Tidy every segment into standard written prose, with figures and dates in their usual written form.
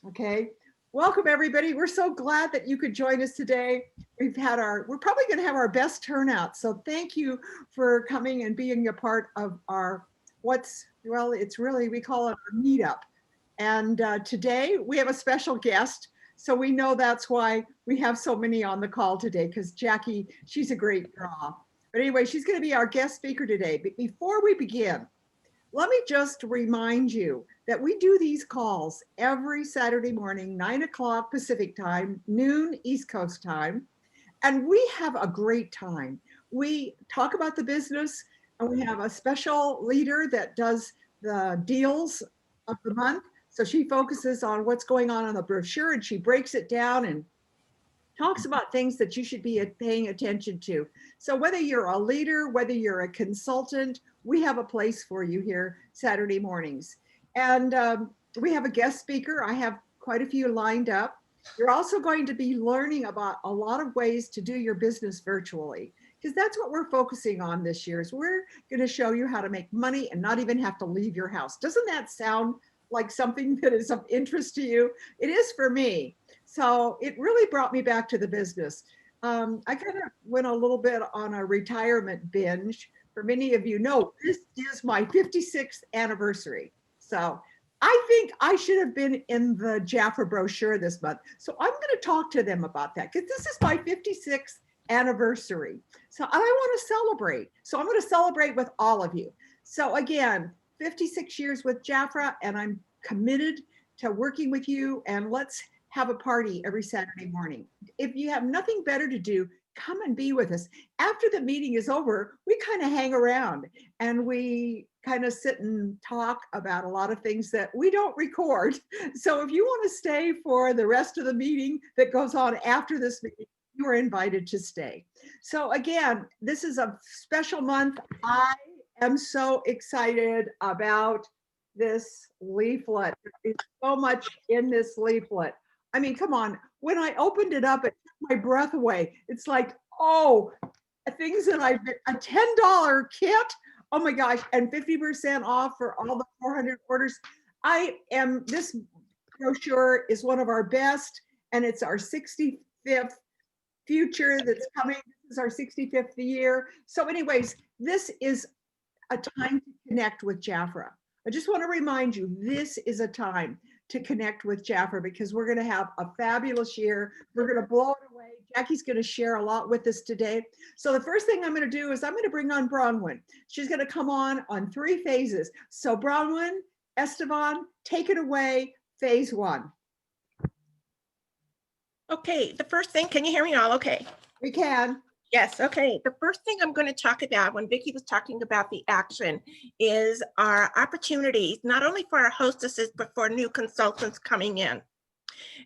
Okay. Welcome everybody. We're so glad that you could join us today. We're probably going to have our best turnout. So thank you for coming and being a part of it's really, we call it our meetup. And today we have a special guest. So we know that's why we have so many on the call today, because Jackie, she's a great draw. But anyway, she's going to be our guest speaker today. But before we begin, let me just remind you that we do these calls every Saturday morning, 9 o'clock Pacific time, noon East Coast time, and we have a great time. We talk about the business, and we have a special leader that does the deals of the month. So she focuses on what's going on the brochure, and she breaks it down and talks about things that you should be paying attention to. So whether you're a leader, whether you're a consultant, we have a place for you here Saturday mornings. And we have a guest speaker. I have quite a few lined up. You're also going to be learning about a lot of ways to do your business virtually, because that's what we're focusing on this year. Is we're going to show you how to make money and not even have to leave your house. Doesn't that sound like something that is of interest to you? It is for me. So it really brought me back to the business. I kind of went a little bit on a retirement binge. For many of you know, this is my 56th anniversary. So I think I should have been in the Jafra brochure this month. So I'm going to talk to them about that, because this is my 56th anniversary. So I want to celebrate. So I'm going to celebrate with all of you. So again, 56 years with Jafra, and I'm committed to working with you, and let's have a party every Saturday morning. If you have nothing better to do, come and be with us. After the meeting is over, we kind of hang around and we kind of sit and talk about a lot of things that we don't record. So if you want to stay for the rest of the meeting that goes on after this meeting, you are invited to stay. So again, this is a special month. I am so excited about this leaflet. There's so much in this leaflet. I mean, come on. When I opened it up, it took my breath away. It's like, oh, things that a $10 kit. Oh my gosh, and 50% off for all the 400 orders. This brochure is one of our best, and it's our 65th future that's coming. This is our 65th year. So anyways, this is a time to connect with Jafra. I just want to remind you, this is a time to connect with Jafra, because we're going to have a fabulous year. We're going to blow it away. Jackie's going to share a lot with us today. So the first thing I'm going to do is I'm going to bring on Bronwyn. She's going to come on 3 phases. So Bronwyn, Esteban, take it away, phase 1. Okay, the first thing, can you hear me all okay? We can. Yes, okay. The first thing I'm going to talk about when Vickie was talking about the action is our opportunities, not only for our hostesses, but for new consultants coming in.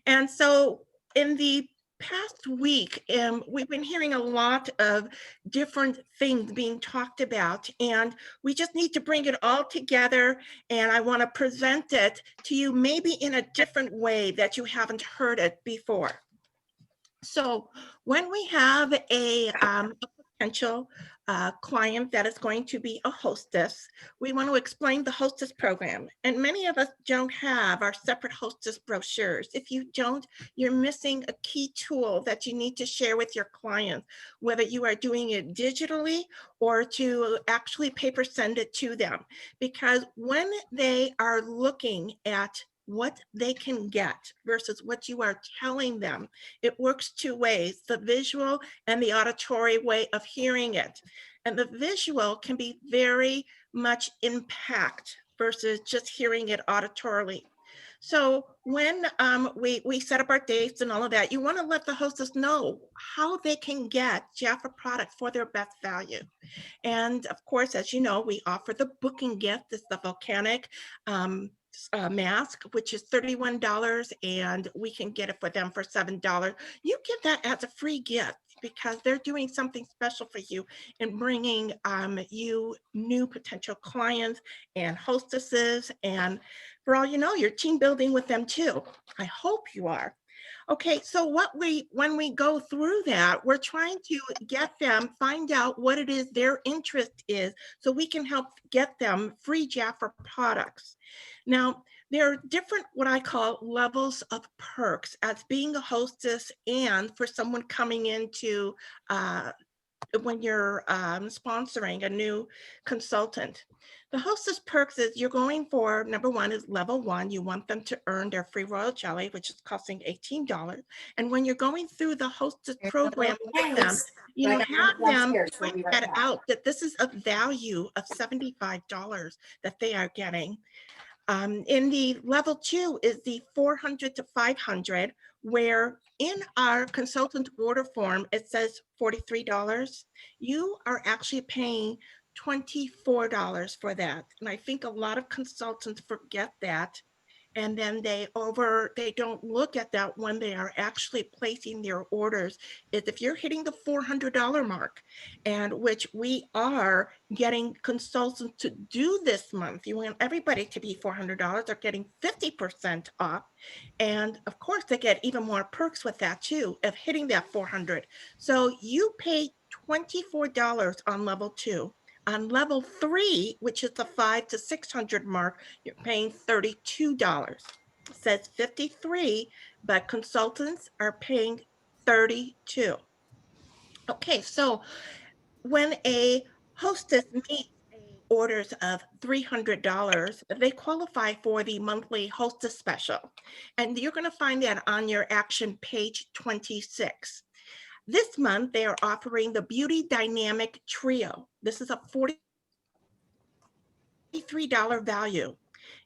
And so in the past week, we've been hearing a lot of different things being talked about, and we just need to bring it all together, and I want to present it to you maybe in a different way that you haven't heard it before. So when we have a potential client that is going to be a hostess, we want to explain the hostess program. And many of us don't have our separate hostess brochures. If you don't, you're missing a key tool that you need to share with your clients, whether you are doing it digitally or to actually paper send it to them. Because when they are looking at what they can get versus what you are telling them, it works 2 ways, the visual and the auditory way of hearing it. And the visual can be very much impact versus just hearing it auditorily. So when we set up our dates and all of that, you want to let the hostess know how they can get Jafra product for their best value. And of course, as you know, we offer the booking gift. It's the volcanic mask, which is $31, and we can get it for them for $7. You get that as a free gift because they're doing something special for you in bringing you new potential clients and hostesses, and for all you know, you're team building with them too. I hope you are. Okay, so when we go through that, we're trying to get them, find out what it is their interest is, so we can help get them free Jafra products. Now, There are different, what I call levels of perks as being a hostess and for someone coming into when you're sponsoring a new consultant. The hostess perks is you're going for, number one is level one. You want them to earn their free royal jelly, which is costing $18. And when you're going through the hostess program with them, you know, have them point that out, that this is a value of $75 that they are getting. In the level two is the 400 to 500, where in our consultant order form, it says $43. You are actually paying $24 for that. And I think a lot of consultants forget that. And then they don't look at that when they are actually placing their orders. Is if you're hitting the $400 mark, and which we are getting consultants to do this month, you want everybody to be $400. They're getting 50% off. And of course, they get even more perks with that too, of hitting that 400. So you pay $24 on level two. On level three, which is the 500 to 600 mark, you're paying $32. It says 53, but consultants are paying 32. Okay, so when a hostess meets orders of $300, they qualify for the monthly hostess special. And you're going to find that on your action page 26. This month, they are offering the Beauty Dynamic Trio. This is a $43 value.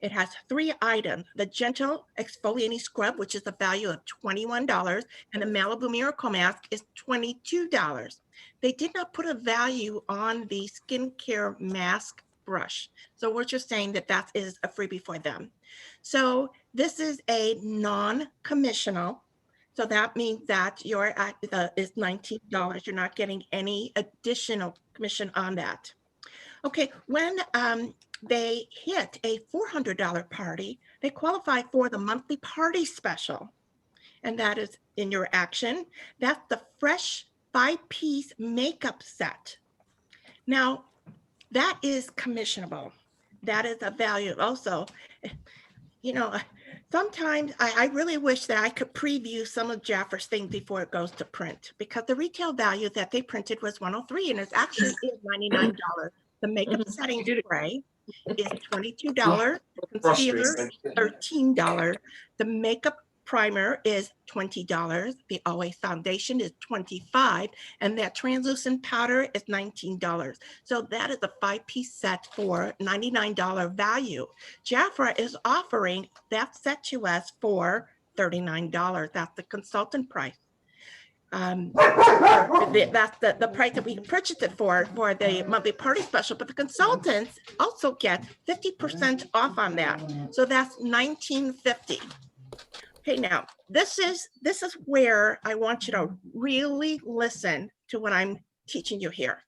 It has 3 items: the Gentle Exfoliating Scrub, which is a value of $21, and the Malibu Miracle Mask is $22. They did not put a value on the skincare mask brush. So we're just saying that that is a freebie for them. So this is a non-commissional. So that means that your is $19. You're not getting any additional commission on that. Okay, when they hit a $400 party, they qualify for the monthly party special. And that is in your action. That's the fresh 5-piece makeup set. Now, that is commissionable. That is a value also. You know, sometimes I really wish that I could preview some of Jafra's things before it goes to print, because the retail value that they printed was $103, and it's actually $99. The makeup setting spray is $22. Concealer, $13. The makeup primer is $20. The Always foundation is $25. And that translucent powder is $19. So that is a 5-piece set for $99 value. Jafra is offering that set to us for $39. That's the consultant price. That's the price that we purchased it for the monthly party special, but the consultants also get 50% off on that. So that's $19.50. Okay, now this is where I want you to really listen to what I'm teaching you here.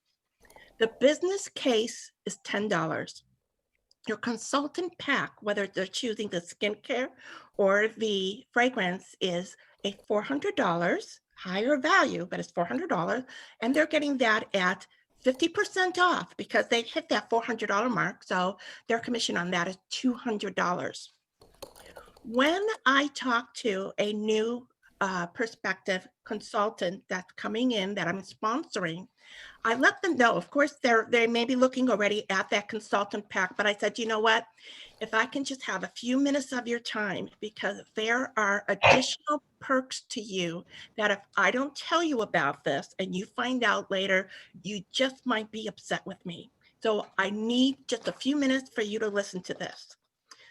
The business case is $10. Your consultant pack, whether they're choosing the skincare or the fragrance, is a $400 higher value, but it's $400, and they're getting that at 50% off because they hit that $400 mark. So their commission on that is $200. When I talk to a new prospective consultant that's coming in that I'm sponsoring, I let them know. Of course, they may be looking already at that consultant pack, but I said, you know what? If I can just have a few minutes of your time, because there are additional perks to you that if I don't tell you about this and you find out later, you just might be upset with me. So I need just a few minutes for you to listen to this.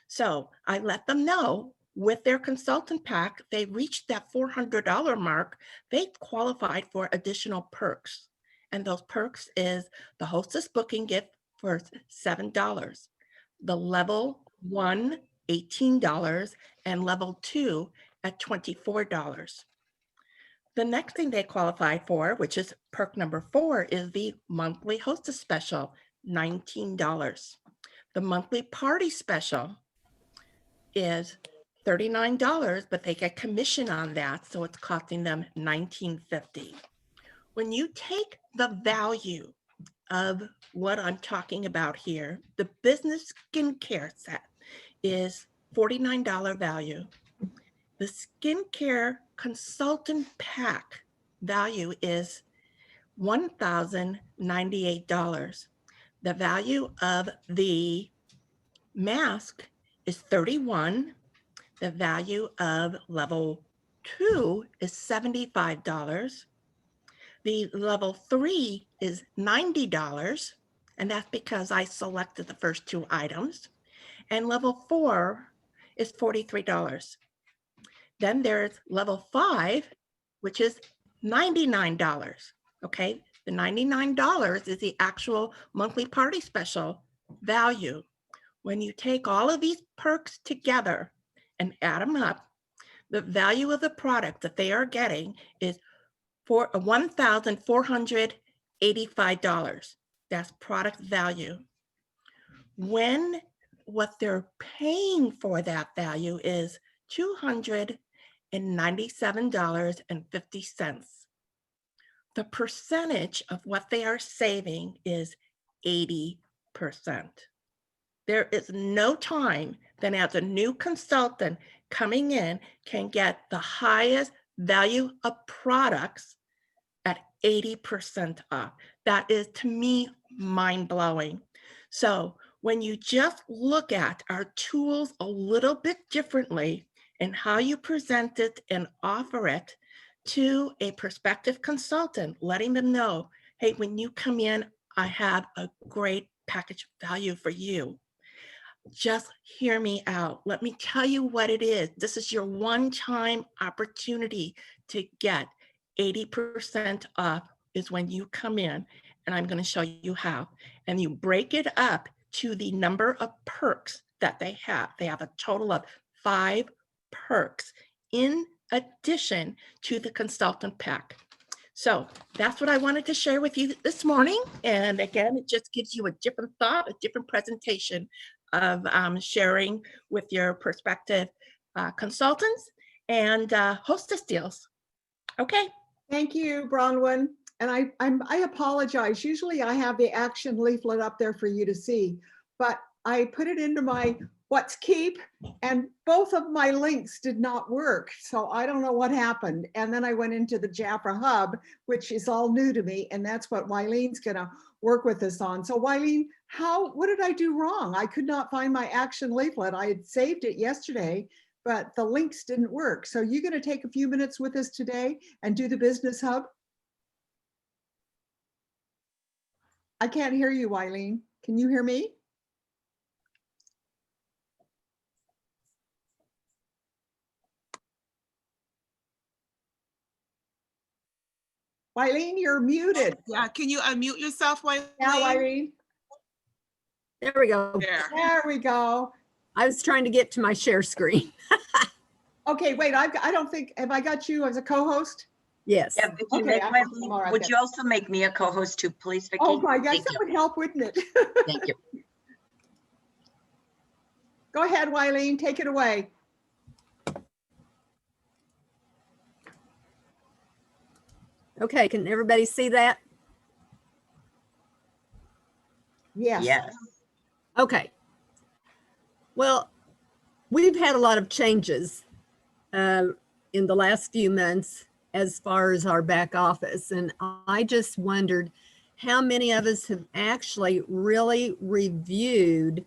So I let them know with their consultant pack, they reached that $400 mark. They qualified for additional perks. And those perks is the hostess booking gift for $7, the level 1, $18, and level 2 at $24. The next thing they qualify for, which is perk number 4, is the monthly hostess special, $19. The monthly party special is $39, but they get commission on that, so it's costing them $19.50. When you take the value of what I'm talking about here, the business skincare set is $49 value. The skincare consultant pack value is $1,098. The value of the mask is $31. The value of level 2 is $75. The level 3 is $90, and that's because I selected the first 2 items. And level 4 is $43. Then there's level 5, which is $99. Okay, the $99 is the actual monthly party special value. When you take all of these perks together and add them up, the value of the product that they are getting is for $1,485. That's product value. When what they're paying for that value is $297.50. The percentage of what they are saving is 80%. There is no time that as a new consultant coming in can get the highest value of products at 80% off. That is, to me, mind-blowing. So when you just look at our tools a little bit differently and how you present it and offer it to a prospective consultant, letting them know, hey, when you come in, I have a great package value for you. Just hear me out. Let me tell you what it is. This is your one-time opportunity to get 80% off is when you come in, and I'm going to show you how. And you break it up to the number of perks that they have. They have a total of 5 perks in addition to the consultant pack. So that's what I wanted to share with you this morning. And again, it just gives you a different thought, a different presentation of sharing with your prospective consultants and hostess deals. Okay. Thank you, Bronwyn. And I apologize. Usually I have the action leaflet up there for you to see, but I put it into my What's Keep, and both of my links did not work. So I don't know what happened. And then I went into the Jafra Hub, which is all new to me. And that's what Wylene's gonna work with us on. So Wylene, what did I do wrong? I could not find my action leaflet. I had saved it yesterday, but the links didn't work. So you're gonna take a few minutes with us today and do the Business Hub? I can't hear you, Wylene. Can you hear me? Wylene, you're muted. Yeah, can you unmute yourself, Wyleen? Now, Wylene. There we go. There we go. I was trying to get to my share screen. Okay, wait, I don't think, have I got you as a co-host? Yes. Yeah, Vickie, Okay, would you also make me a co-host too, please, Vickie? Oh my gosh, Thank that you. would help, wouldn't it? Thank you. Go ahead, Wylene, take it away. Okay, can everybody see that? Yes. Yes. Okay. Well, we've had a lot of changes in the last few months as far as our back office. And I just wondered how many of us have actually really reviewed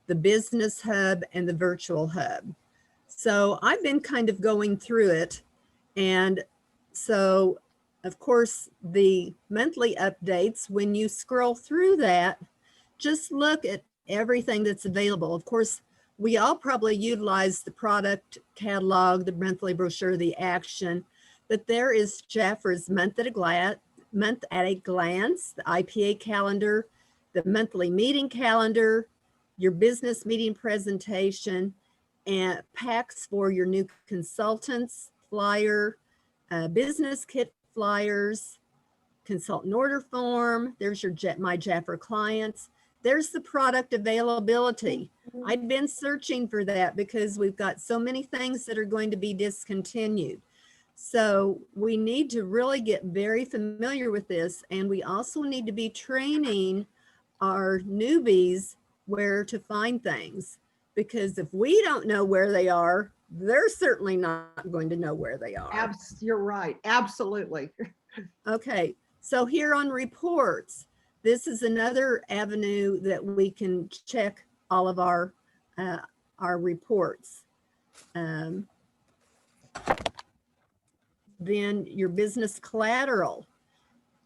the Business Hub and the Virtual Hub. So I've been kind of going through it. And so, of course, the monthly updates, when you scroll through that, just look at everything that's available. Of course, we all probably utilize the product catalog, the monthly brochure, the action, but there is Jafra's month at a glance, the IPA calendar, the monthly meeting calendar, your business meeting presentation, and packs for your new consultants, flyer, business kit flyers, consultant order form. There's your My Jafra clients. There's the product availability. I've been searching for that because we've got so many things that are going to be discontinued. So we need to really get very familiar with this. And we also need to be training our newbies where to find things. because if we don't know where they are, they're certainly not going to know where they are. You're right. Absolutely. Okay, so here on reports, this is another avenue that we can check all of our reports. Then your business collateral,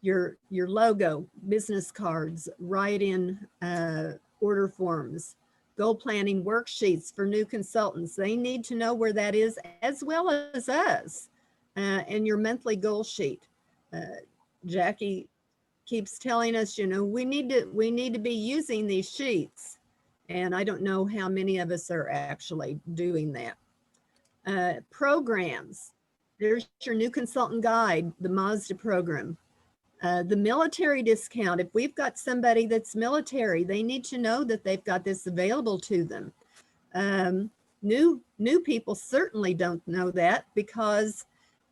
your logo, business cards, write-in order forms, goal planning worksheets for new consultants. They need to know where that is, as well as us, and your monthly goal sheet. Jackie keeps telling us, you know, we need to be using these sheets, and I don't know how many of us are actually doing that. Programs. There's your new consultant guide, the Mazda program. The military discount. If we've got somebody that's military, they need to know that they've got this available to them. New people certainly don't know that, because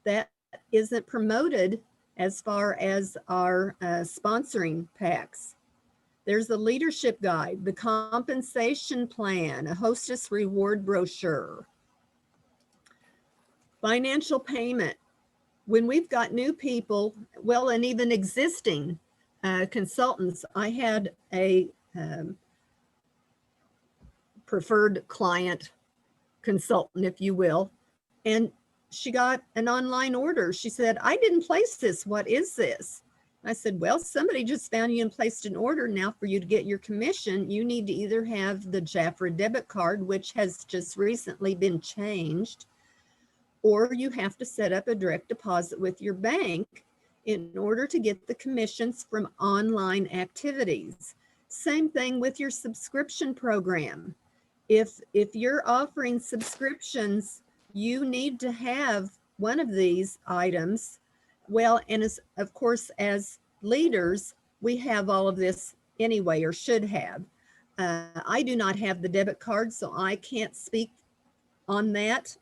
that isn't promoted as far as our sponsoring packs. There's the leadership guide, the compensation plan, a hostess reward brochure. Financial payment. When we've got new people, well, and even existing consultants, I had a preferred client consultant, if you will, and she got an online order. She said, I didn't place this. What is this? I said, well, somebody just found you and placed an order. Now for you to get your commission, you need to either have the Jafra debit card, which has just recently been changed, or you have to set up a direct deposit with your bank in order to get the commissions from online activities. Same thing with your subscription program. If you're offering subscriptions, you need to have one of these items. Well, and of course, as leaders, we have all of this anyway, or should have. I do not have the debit card, so I can't speak on that.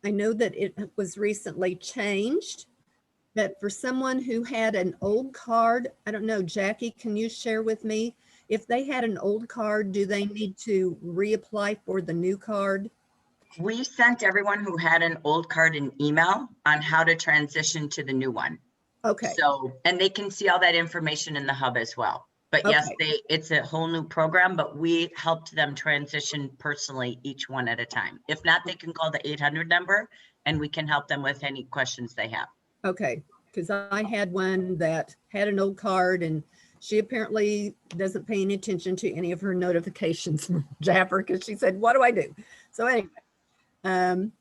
I know that it was recently changed, but for someone who had an old card, I don't know, Jackie, can you share with me? If they had an old card, do they need to reapply for the new card? We sent everyone who had an old card an email on how to transition to the new one. Okay. So, and they can see all that information in the hub as well. But yes, it's a whole new program, but we helped them transition personally, each one at a time. If not, they can call the 800 number and we can help them with any questions they have. Okay, because I had one that had an old card, and she apparently doesn't pay any attention to any of her notifications from Jafra, because she said, what do I do? So anyway, and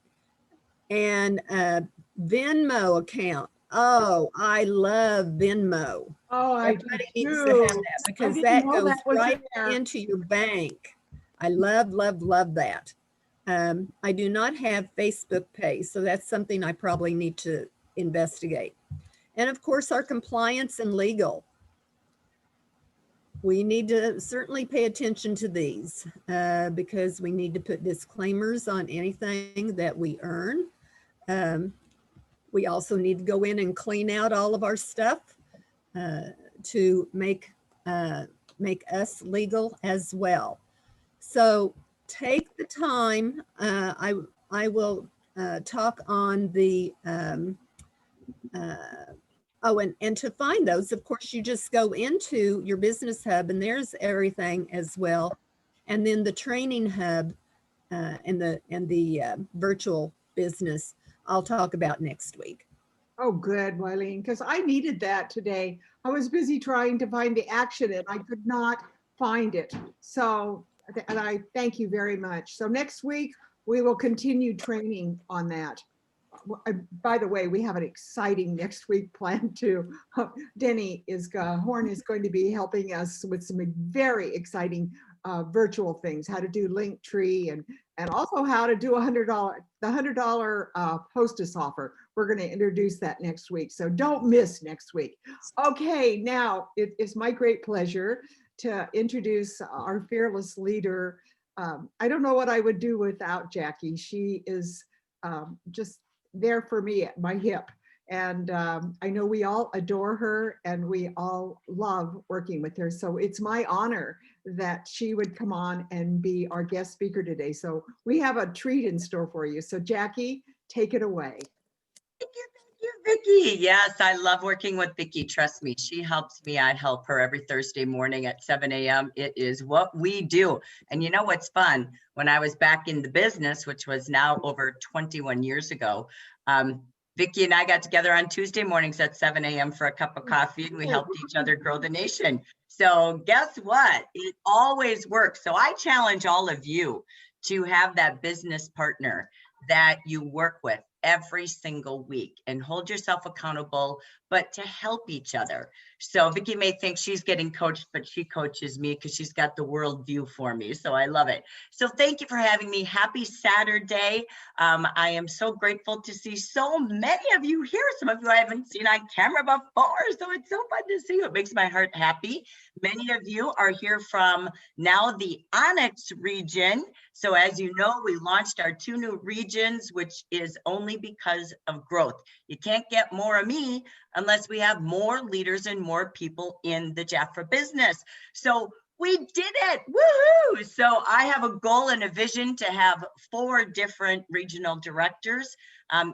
Venmo account. Oh, I love Venmo. Oh, Everybody needs to have that, because that goes right into your bank. I love, love, love that. I do not have Facebook Pay, so that's something I probably need to investigate. And of course, our compliance and legal. We need to certainly pay attention to these because we need to put disclaimers on anything that we earn. We also need to go in and clean out all of our stuff to make us legal as well. So take the time. I will talk on the oh, and to find those, of course, you just go into your business hub and there's everything as well. And then the training hub and the virtual business, I'll talk about next week. Oh, good, Wileen, because I needed that today. I was busy trying to find the action and I could not find it. So, and I thank you very much. So next week, we will continue training on that. By the way, we have an exciting next week planned too. Denny Horn is going to be helping us with some very exciting virtual things, how to do Linktree and also how to do the $100 hostess offer. We're going to introduce that next week. So don't miss next week. Okay, now it is my great pleasure to introduce our fearless leader. I don't know what I would do without Jackie. She is just there for me at my hip. And I know we all adore her and we all love working with her. So it's my honor that she would come on and be our guest speaker today. So we have a treat in store for you. So Jackie, take it away. Thank you, Vickie. Yes, I love working with Vickie. Trust me, she helps me. I help her every Thursday morning at 7 a.m. It is what we do. And you know what's fun? When I was back in the business, which was now over 21 years ago, Vickie and I got together on Tuesday mornings at 7 a.m. for a cup of coffee, and we helped each other grow the nation. So guess what? It always works. So I challenge all of you to have that business partner that you work with every single week and hold yourself accountable, but to help each other. So Vickie may think she's getting coached, but she coaches me because she's got the world view for me. So I love it. So thank you for having me. Happy Saturday. I am so grateful to see so many of you here. Some of you I haven't seen on camera before. So it's so fun to see you. It makes my heart happy. Many of you are here from now the Onyx region. So as you know, we launched our 2 new regions, which is only because of growth. You can't get more of me unless we have more leaders and more people in the Jafra business. So we did it, woohoo! So I have a goal and a vision to have 4 different regional directors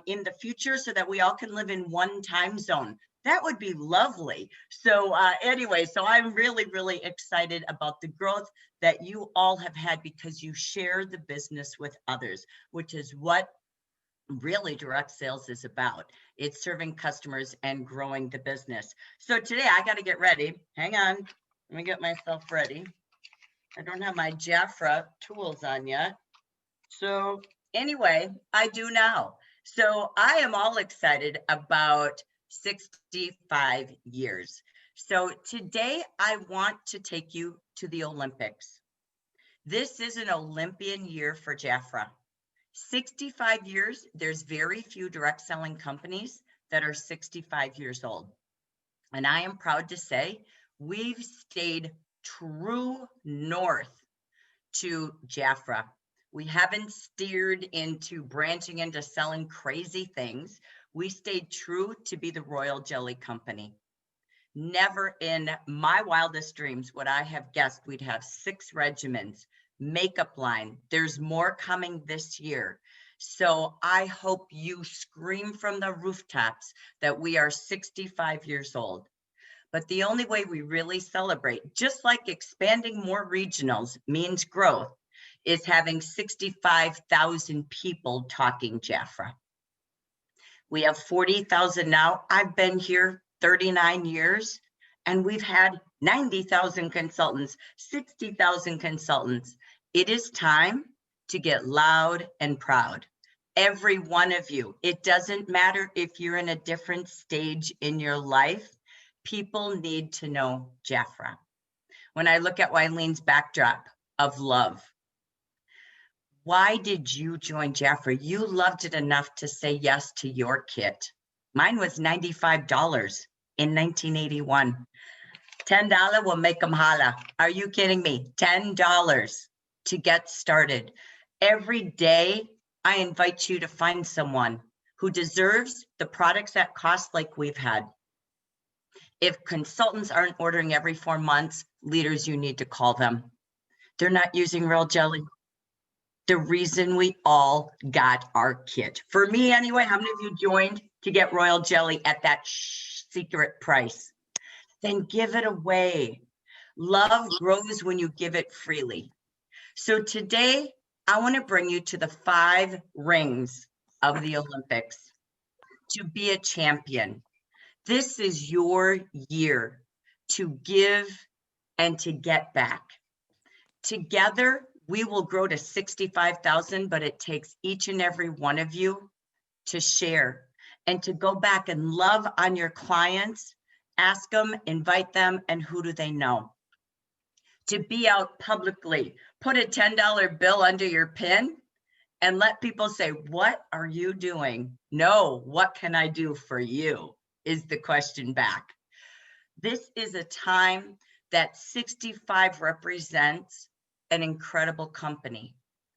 in the future so that we all can live in one time zone. That would be lovely. So anyway, so I'm really, really excited about the growth that you all have had because you share the business with others, which is what really direct sales is about. It's serving customers and growing the business. So today I got to get ready. Hang on. Let me get myself ready. I don't have my Jafra tools on yet. So anyway, I do now. So I am all excited about 65 years. So today I want to take you to the Olympics. This is an Olympian year for Jafra. 65 years, there's very few direct selling companies that are 65 years old. And I am proud to say we've stayed true north to Jafra. We haven't steered into branching into selling crazy things. We stayed true to be the Royal Jelly Company. Never in my wildest dreams would I have guessed we'd have 6 regimens, makeup line. There's more coming this year. So I hope you scream from the rooftops that we are 65 years old. But the only way we really celebrate, just like expanding more regionals means growth, is having 65,000 people talking Jafra. We have 40,000 now. I've been here 39 years, and we've had 90,000 consultants, 60,000 consultants. It is time to get loud and proud. Every one of you, it doesn't matter if you're in a different stage in your life, people need to know Jafra. When I look at Wylene's backdrop of love, why did you join Jafra? You loved it enough to say yes to your kit. Mine was $95 in 1981. $10 will make them holla. Are you kidding me? $10 to get started. Every day, I invite you to find someone who deserves the products at cost like we've had. If consultants aren't ordering every 4 months, leaders, you need to call them. They're not using Royal Jelly. The reason we all got our kit. For me anyway, how many of you joined to get Royal Jelly at that secret price? Then give it away. Love grows when you give it freely. So today, I want to bring you to the 5 rings of the Olympics. To be a champion. This is your year to give and to get back. Together, we will grow to 65,000, but it takes each and every one of you to share and to go back and love on your clients, ask them, invite them, and who do they know? To be out publicly, put a $10 bill under your pin and let people say, what are you doing? No, what can I do for you? Is the question back. This is a time that 65 represents an incredible company.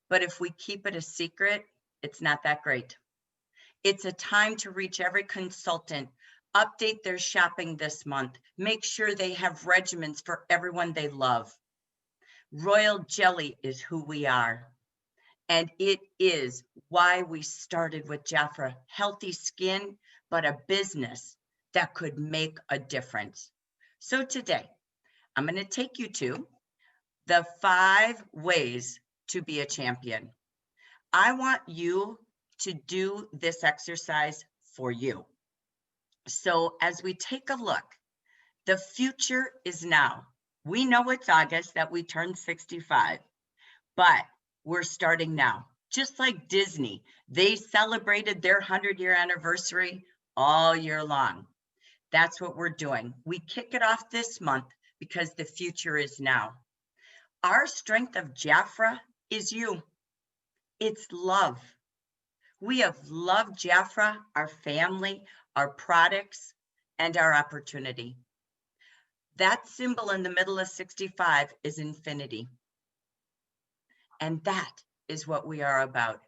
But if we keep it a secret, it's not that great. It's a time to reach every consultant, update their shopping this month, make sure they have regimens for everyone they love. Royal Jelly is who we are. And it is why we started with Jafra, healthy skin, but a business that could make a difference. So today, I'm going to take you to the 5 ways to be a champion. I want you to do this exercise for you. So as we take a look, the future is now. We know it's August that we turned 65, but we're starting now. Just like Disney, they celebrated their 100-year anniversary all year long. That's what we're doing. We kick it off this month because the future is now. Our strength of Jafra is you. It's love. We have loved Jafra, our family, our products, and our opportunity. That symbol in the middle of 65 is infinity. And that is what we are about,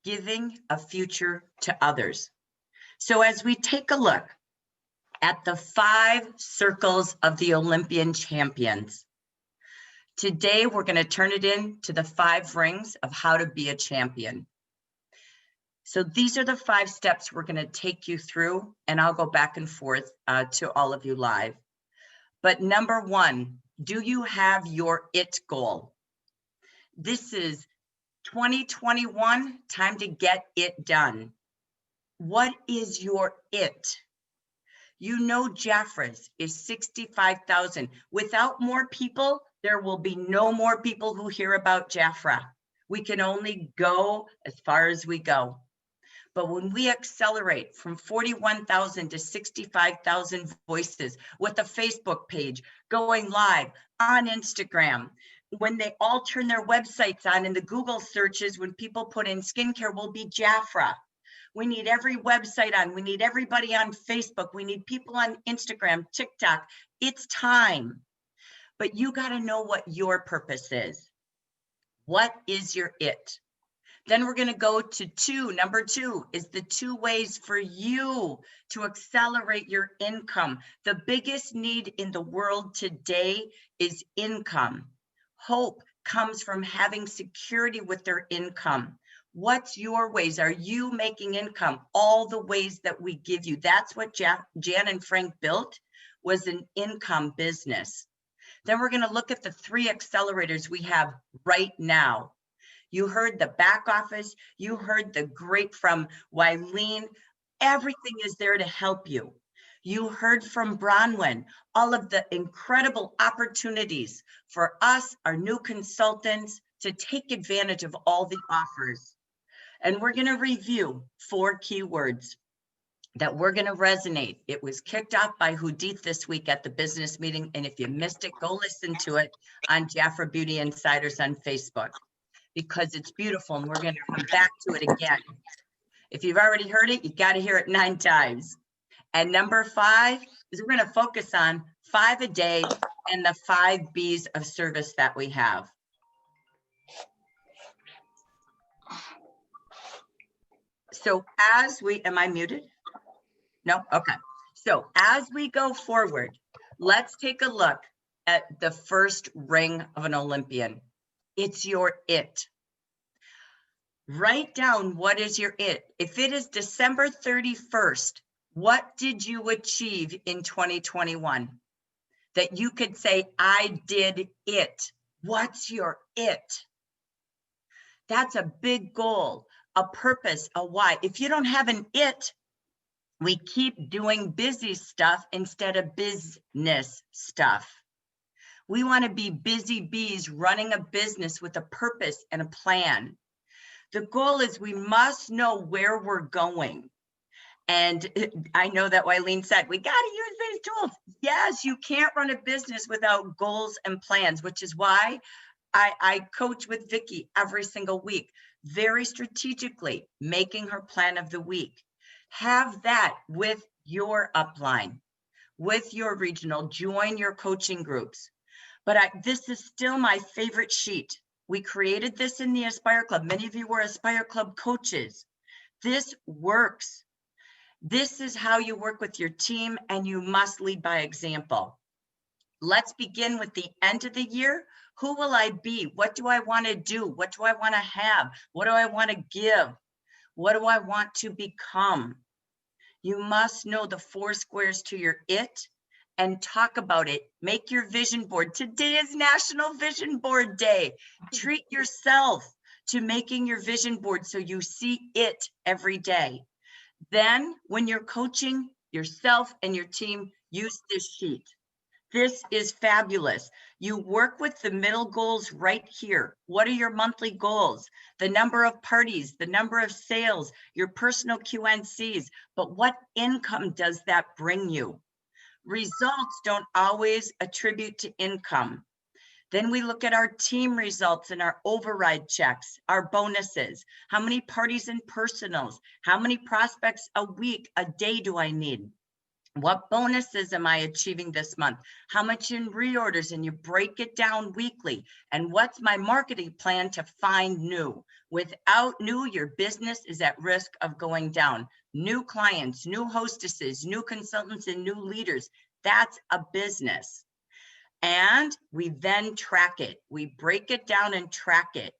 giving a future to others. So as we take a look at the 5 circles of the Olympian champions, today we're going to turn it into the 5 rings of how to be a champion. So these are the 5 steps we're going to take you through, and I'll go back and forth to all of you live. But number 1, do you have your IT goal? This is 2021, time to get it done. What is your IT? You know Jafra's is 65,000. Without more people, there will be no more people who hear about Jafra. We can only go as far as we go. But when we accelerate from 41,000 to 65,000 voices with a Facebook page, going live on Instagram, when they all turn their websites on in the Google searches, when people put in skincare, will be Jafra. We need every website on, we need everybody on Facebook, we need people on Instagram, TikTok. It's time. But you got to know what your purpose is. What is your IT? Then we're going to go to number 2 is the 2 ways for you to accelerate your income. The biggest need in the world today is income. Hope comes from having security with their income. What's your ways? Are you making income? All the ways that we give you. That's what Jan and Frank built, was an income business. Then we're going to look at the 3 accelerators we have right now. You heard the back office. You heard the great from Wileen. Everything is there to help you. You heard from Bronwyn, all of the incredible opportunities for us, our new consultants, to take advantage of all the offers. And we're going to review 4 keywords that we're going to resonate. It was kicked off by Hudith this week at the business meeting. And if you missed it, go listen to it on Jafra Beauty Insiders on Facebook, because it's beautiful and we're going to come back to it again. If you've already heard it, you got to hear it 9 times. And number 5 is we're going to focus on 5 a day and the 5 B's of service that we have. So as we, am I muted? No? Okay. So as we go forward, let's take a look at the first ring of an Olympian. It's your IT. Write down what is your IT. If it is December 31st, what did you achieve in 2021? That you could say, I did it. What's your IT? That's a big goal, a purpose, a why. If you don't have an IT, we keep doing busy stuff instead of business stuff. We want to be busy bees running a business with a purpose and a plan. The goal is we must know where we're going. And I know that Wileen said, we got to use these tools. Yes, you can't run a business without goals and plans, which is why I coach with Vickie every single week, very strategically making her plan of the week. Have that with your upline, with your regional, join your coaching groups. But this is still my favorite sheet. We created this in the Aspire Club. Many of you were Aspire Club coaches. This works. This is how you work with your team, and you must lead by example. Let's begin with the end of the year. Who will I be? What do I want to do? What do I want to have? What do I want to give? What do I want to become? You must know the 4 squares to your it and talk about it. Make your vision board. Today is National Vision Board Day. Treat yourself to making your vision board so you see it every day. Then when you're coaching yourself and your team, use this sheet. This is fabulous. You work with the middle goals right here. What are your monthly goals? The number of parties, the number of sales, your personal QNCs, but what income does that bring you? Results don't always attribute to income. Then we look at our team results and our override checks, our bonuses. How many parties and personals? How many prospects a week, a day do I need? What bonuses am I achieving this month? How much in reorders? And you break it down weekly. And what's my marketing plan to find new? Without new, your business is at risk of going down. New clients, new hostesses, new consultants, and new leaders. That's a business. And we then track it. We break it down and track it.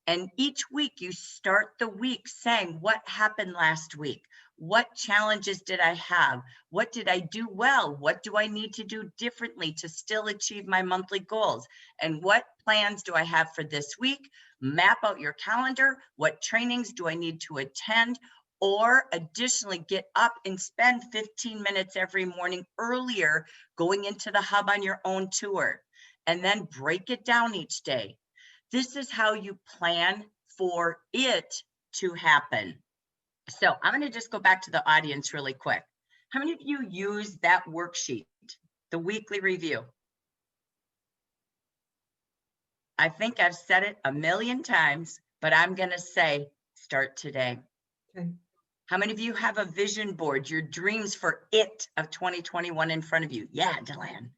And each week you start the week saying, what happened last week? What challenges did I have? What did I do well? What do I need to do differently to still achieve my monthly goals? And what plans do I have for this week? Map out your calendar. What trainings do I need to attend? Or additionally, get up and spend 15 minutes every morning earlier going into the hub on your own tour, and then break it down each day. This is how you plan for it to happen. So I'm going to just go back to the audience really quick. How many of you use that worksheet, the weekly review? I think I've said it a million times, but I'm going to say start today. Okay. How many of you have a vision board, your dreams for it of 2021 in front of you? Yeah, Delanne.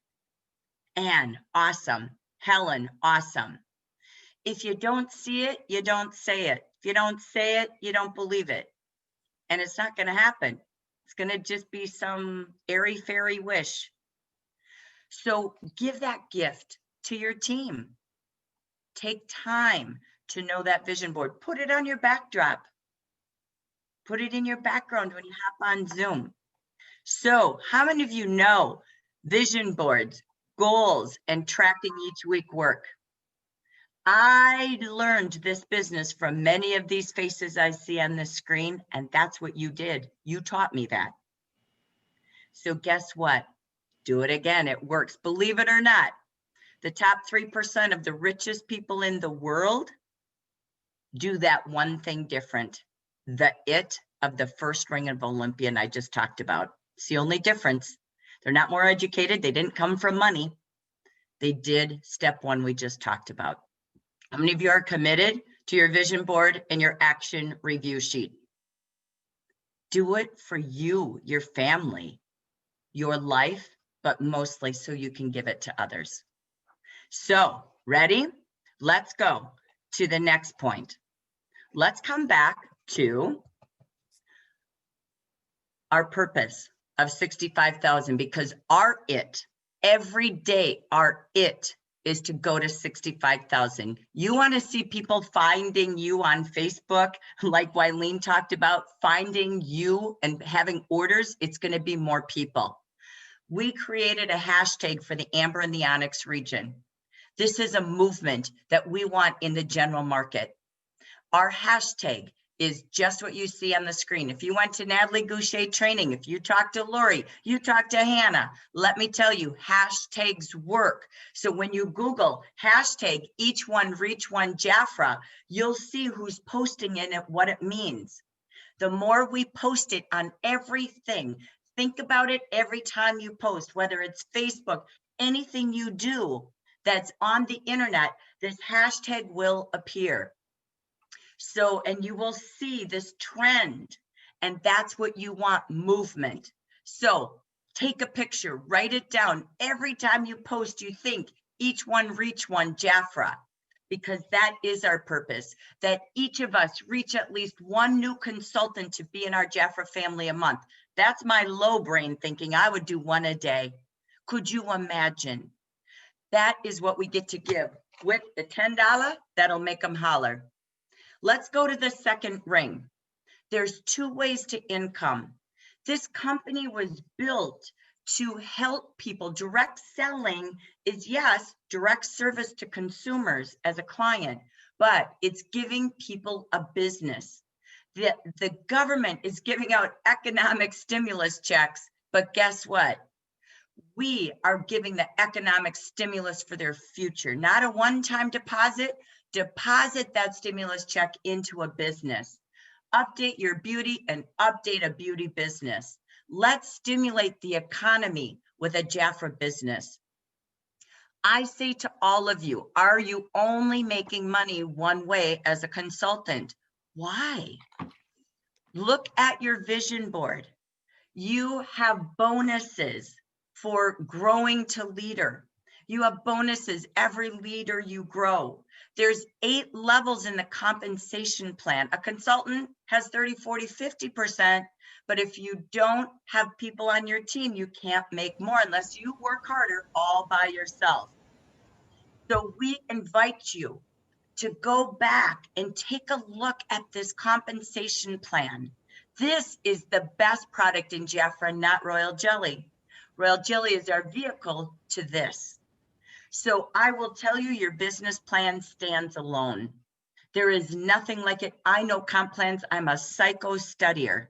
Anne, awesome. Helen, awesome. If you don't see it, you don't say it. If you don't say it, you don't believe it. And it's not going to happen. It's going to just be some airy fairy wish. So give that gift to your team. Take time to know that vision board. Put it on your backdrop. Put it in your background when you hop on Zoom. So how many of you know vision boards, goals, and tracking each week work? I learned this business from many of these faces I see on the screen, and that's what you did. You taught me that. So guess what? Do it again. It works. Believe it or not, the top 3% of the richest people in the world do that one thing different. The it of the first ring of Olympian I just talked about. It's the only difference. They're not more educated. They didn't come from money. They did step one we just talked about. How many of you are committed to your vision board and your action review sheet? Do it for you, your family, your life, but mostly so you can give it to others. So, ready? Let's go to the next point. Let's come back to our purpose of 65,000, because our it, every day, our it is to go to 65,000. You want to see people finding you on Facebook, like Wileen talked about, finding you and having orders, it's going to be more people. We created a hashtag for the Amber and the Onyx region. This is a movement that we want in the general market. Our hashtag is just what you see on the screen. If you went to Natalie Goucher training, if you talk to Lori, you talk to Hannah, let me tell you, hashtags work. So when you Google hashtag each one reach one Jafra, you'll see who's posting in it, what it means. The more we post it on everything, think about it every time you post, whether it's Facebook, anything you do that's on the internet, this hashtag will appear. So, and you will see this trend, and that's what you want, movement. So take a picture, write it down. Every time you post, you think each one reach one Jafra. because that is our purpose, that each of us reach at least one new consultant to be in our Jafra family a month. That's my low brain thinking. I would do one a day. Could you imagine? That is what we get to give. With the $10, that'll make them holler. Let's go to the second ring. There's two ways to income. This company was built to help people. Direct selling is, yes, direct service to consumers as a client, but it's giving people a business. The government is giving out economic stimulus checks, but guess what? We are giving the economic stimulus for their future, not a one-time deposit. Deposit that stimulus check into a business. Update your beauty and update a beauty business. Let's stimulate the economy with a Jafra business. I say to all of you, are you only making money one way as a consultant? Why? Look at your vision board. You have bonuses for growing to leader. You have bonuses every leader you grow. There's 8 levels in the compensation plan. A consultant has 30, 40, 50%, but if you don't have people on your team, you can't make more unless you work harder all by yourself. So we invite you to go back and take a look at this compensation plan. This is the best product in Jafra, not Royal Jelly. Royal Jelly is our vehicle to this. So I will tell you, your business plan stands alone. There is nothing like it. I know comp plans. I'm a psycho studier,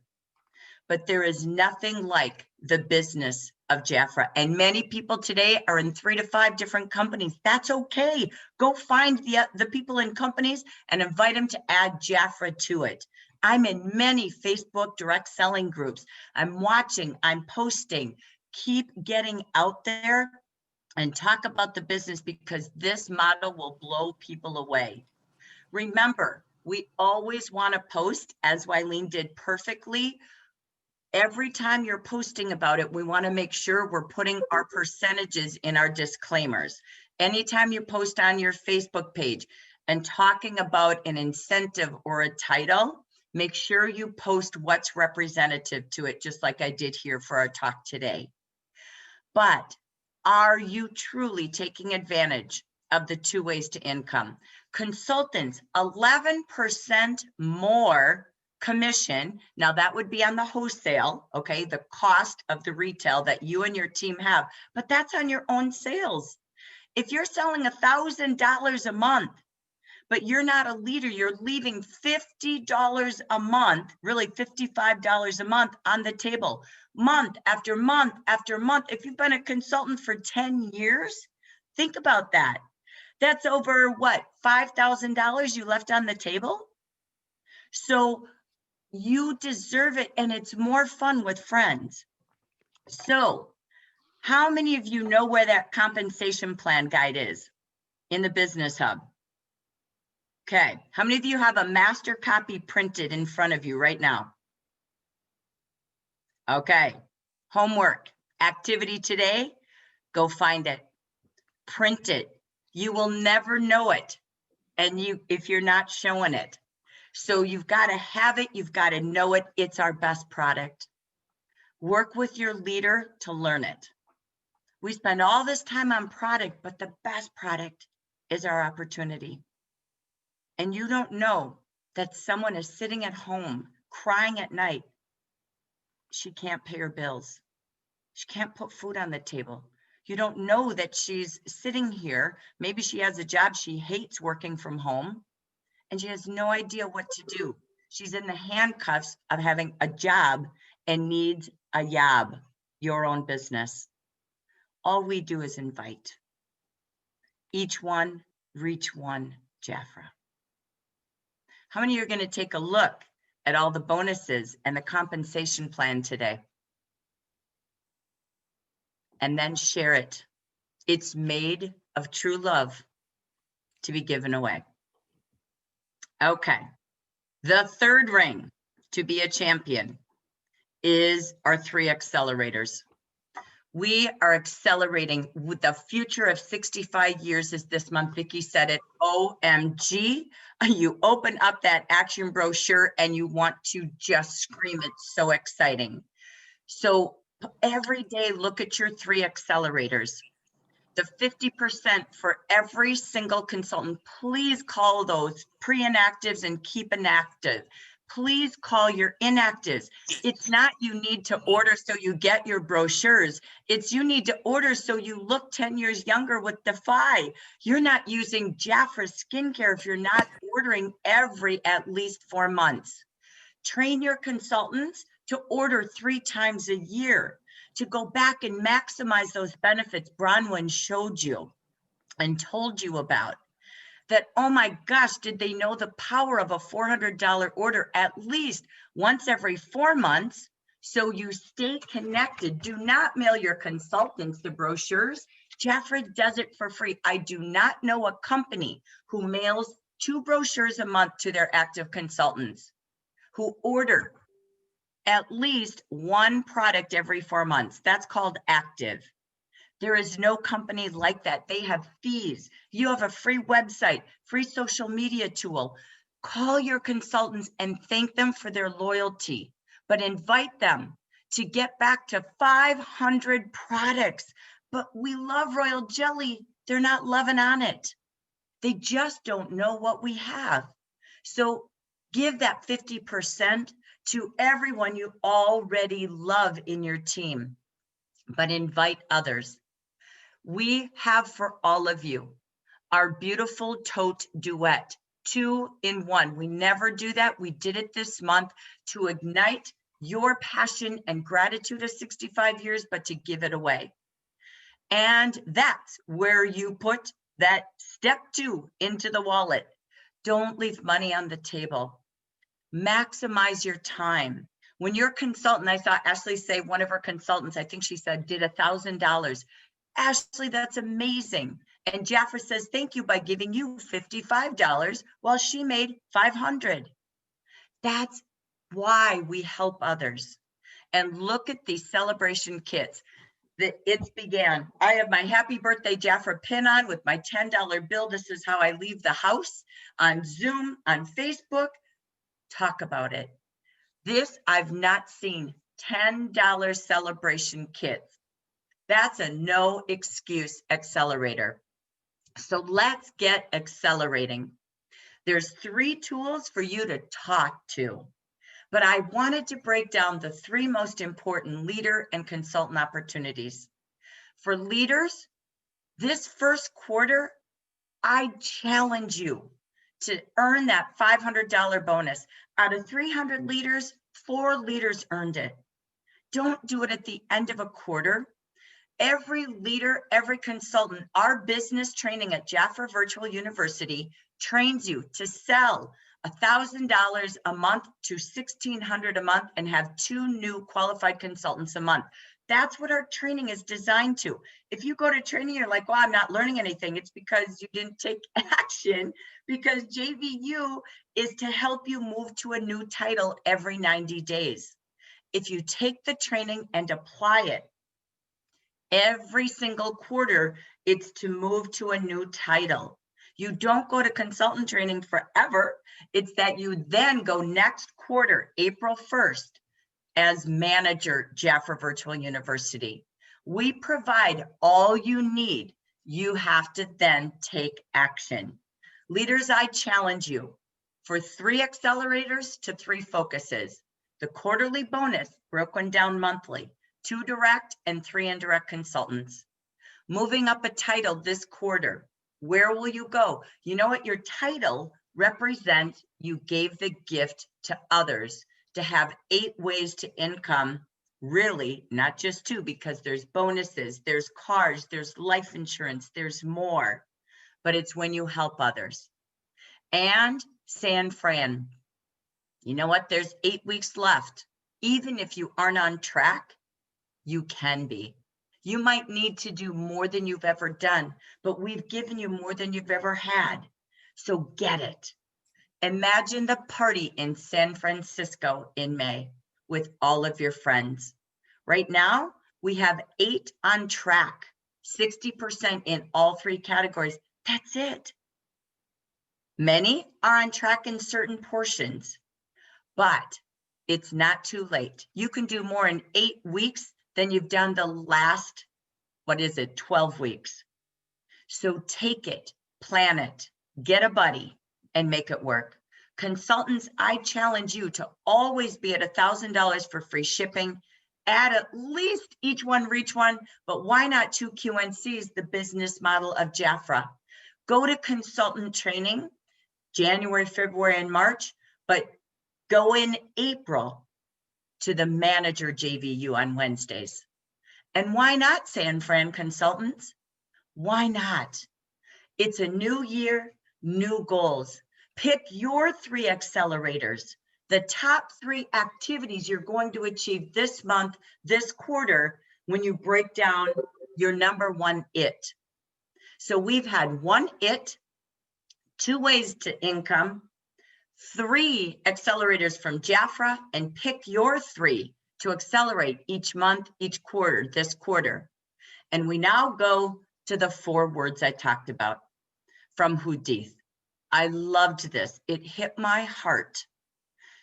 but there is nothing like the business of Jafra. And many people today are in 3 to 5 different companies. That's okay. Go find the people in companies and invite them to add Jafra to it. I'm in many Facebook direct selling groups. I'm watching, I'm posting. Keep getting out there and talk about the business, because this model will blow people away. Remember, we always want to post, as Wileen did perfectly. Every time you're posting about it, we want to make sure we're putting our percentages in our disclaimers. Anytime you post on your Facebook page and talking about an incentive or a title, make sure you post what's representative to it, just like I did here for our talk today. But are you truly taking advantage of the 2 ways to income? Consultants, 11% more commission. Now that would be on the wholesale, okay? The cost of the retail that you and your team have, but that's on your own sales. If you're selling $1,000 a month, but you're not a leader, you're leaving $50 a month, really $55 a month on the table, month after month after month. If you've been a consultant for 10 years, think about that. That's over what, $5,000 you left on the table? So you deserve it, and it's more fun with friends. So how many of you know where that compensation plan guide is in the Business Hub? Okay, how many of you have a master copy printed in front of you right now? Okay, homework, activity today, go find it, print it. You will never know it, and if you're not showing it. So you've got to have it, you've got to know it. It's our best product. Work with your leader to learn it. We spend all this time on product, but the best product is our opportunity. And you don't know that someone is sitting at home crying at night. She can't pay her bills. She can't put food on the table. You don't know that she's sitting here. Maybe she has a job she hates, working from home, and she has no idea what to do. She's in the handcuffs of having a job and needs a job, your own business. All we do is invite. Each one, reach one, Jafra. How many are going to take a look at all the bonuses and the compensation plan today? And then share it. It's made of true love to be given away. Okay. The third ring to be a champion is our 3 accelerators. We are accelerating with the future of 65 years is this month. Vickie said it, OMG. You open up that action brochure and you want to just scream. It's so exciting. So every day, look at your 3 accelerators. The 50% for every single consultant. Please call those pre-inactives and keep inactive. Please call your inactives. It's not you need to order so you get your brochures. It's you need to order so you look 10 years younger with Defy. You're not using Jafra skincare if you're not ordering every at least 4 months. Train your consultants to order 3 times a year, to go back and maximize those benefits Bronwyn showed you and told you about. That, oh my gosh, did they know the power of a $400 order at least once every 4 months? So you stay connected. Do not mail your consultants the brochures. Jafra does it for free. I do not know a company who mails 2 brochures a month to their active consultants who order at least 1 product every 4 months. That's called active. There is no company like that. They have fees. You have a free website, free social media tool. Call your consultants and thank them for their loyalty, but invite them to get back to 500 products. But we love Royal Jelly. They're not loving on it. They just don't know what we have. So give that 50% to everyone you already love in your team, but invite others. We have for all of you our beautiful tote duet, 2 in 1. We never do that. We did it this month to ignite your passion and gratitude of 65 years, but to give it away. And that's where you put that step 2 into the wallet. Don't leave money on the table. Maximize your time. When your consultant, I saw Ashley say one of her consultants, I think she said, did $1,000. Ashley, that's amazing. And Jafra says, thank you by giving you $55 while she made $500. That's why we help others. And look at these celebration kits. It's began. I have my happy birthday Jafra pin on with my $10 bill. This is how I leave the house on Zoom, on Facebook. Talk about it. This I've not seen. $10 celebration kits. That's a no excuse accelerator. So let's get accelerating. There's 3 tools for you to talk to, but I wanted to break down the 3 most important leader and consultant opportunities. For leaders, this first quarter, I challenge you to earn that $500 bonus. Out of 300 leaders, 4 leaders earned it. Don't do it at the end of a quarter. Every leader, every consultant, our business training at Jafra Virtual University trains you to sell $1,000 a month to $1,600 a month and have 2 new qualified consultants a month. That's what our training is designed to. If you go to training, you're like, well, I'm not learning anything. It's because you didn't take action, because JVU is to help you move to a new title every 90 days. If you take the training and apply it, every single quarter, it's to move to a new title. You don't go to consultant training forever. It's that you then go next quarter, April 1st, as manager, Jafra Virtual University. We provide all you need. You have to then take action. Leaders, I challenge you for 3 accelerators to 3 focuses. The quarterly bonus broken down monthly, 2 direct and 3 indirect consultants. Moving up a title this quarter. Where will you go? You know what? Your title represents you gave the gift to others to have 8 ways to income, really, not just 2, because there's bonuses, there's cars, there's life insurance, there's more, but it's when you help others. And San Fran, you know what? There's 8 weeks left. Even if you aren't on track, you can be. You might need to do more than you've ever done, but we've given you more than you've ever had. So get it. Imagine the party in San Francisco in May with all of your friends. Right now, We have 8 on track, 60% in all 3 categories. That's it. Many are on track in certain portions, but it's not too late. You can do more in 8 weeks than you've done the last, 12 weeks. So take it, plan it, get a buddy, and make it work. Consultants, I challenge you to always be at $1,000 for free shipping. Add at least each one reach one, but why not 2 QNCs, the business model of Jafra? Go to consultant training, January, February, and March, but go in April to the manager JVU on Wednesdays. And why not, San Fran consultants? Why not? It's a new year, new goals. Pick your 3 accelerators, the top 3 activities you're going to achieve this month, this quarter, when you break down your number 1 it. So we've had 1 it, 2 ways to income, 3 accelerators from Jafra, and pick your 3 to accelerate each month, each quarter, this quarter. And we now go to the 4 words I talked about from Hudith. I loved this. It hit my heart.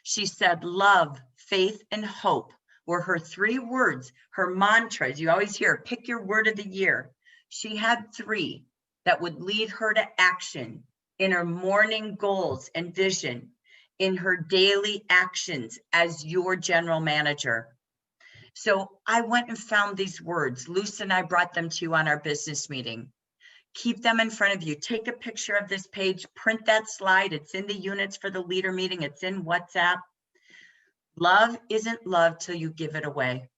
She said, love, faith, and hope were her 3 words, her mantras. You always hear, pick your word of the year. She had 3 that would lead her to action in her morning goals and vision, in her daily actions as your general manager. So I went and found these words. Luce and I brought them to you on our business meeting. Keep them in front of you. Take a picture of this page, print that slide. It's in the units for the leader meeting. It's in WhatsApp. Love isn't love till you give it away.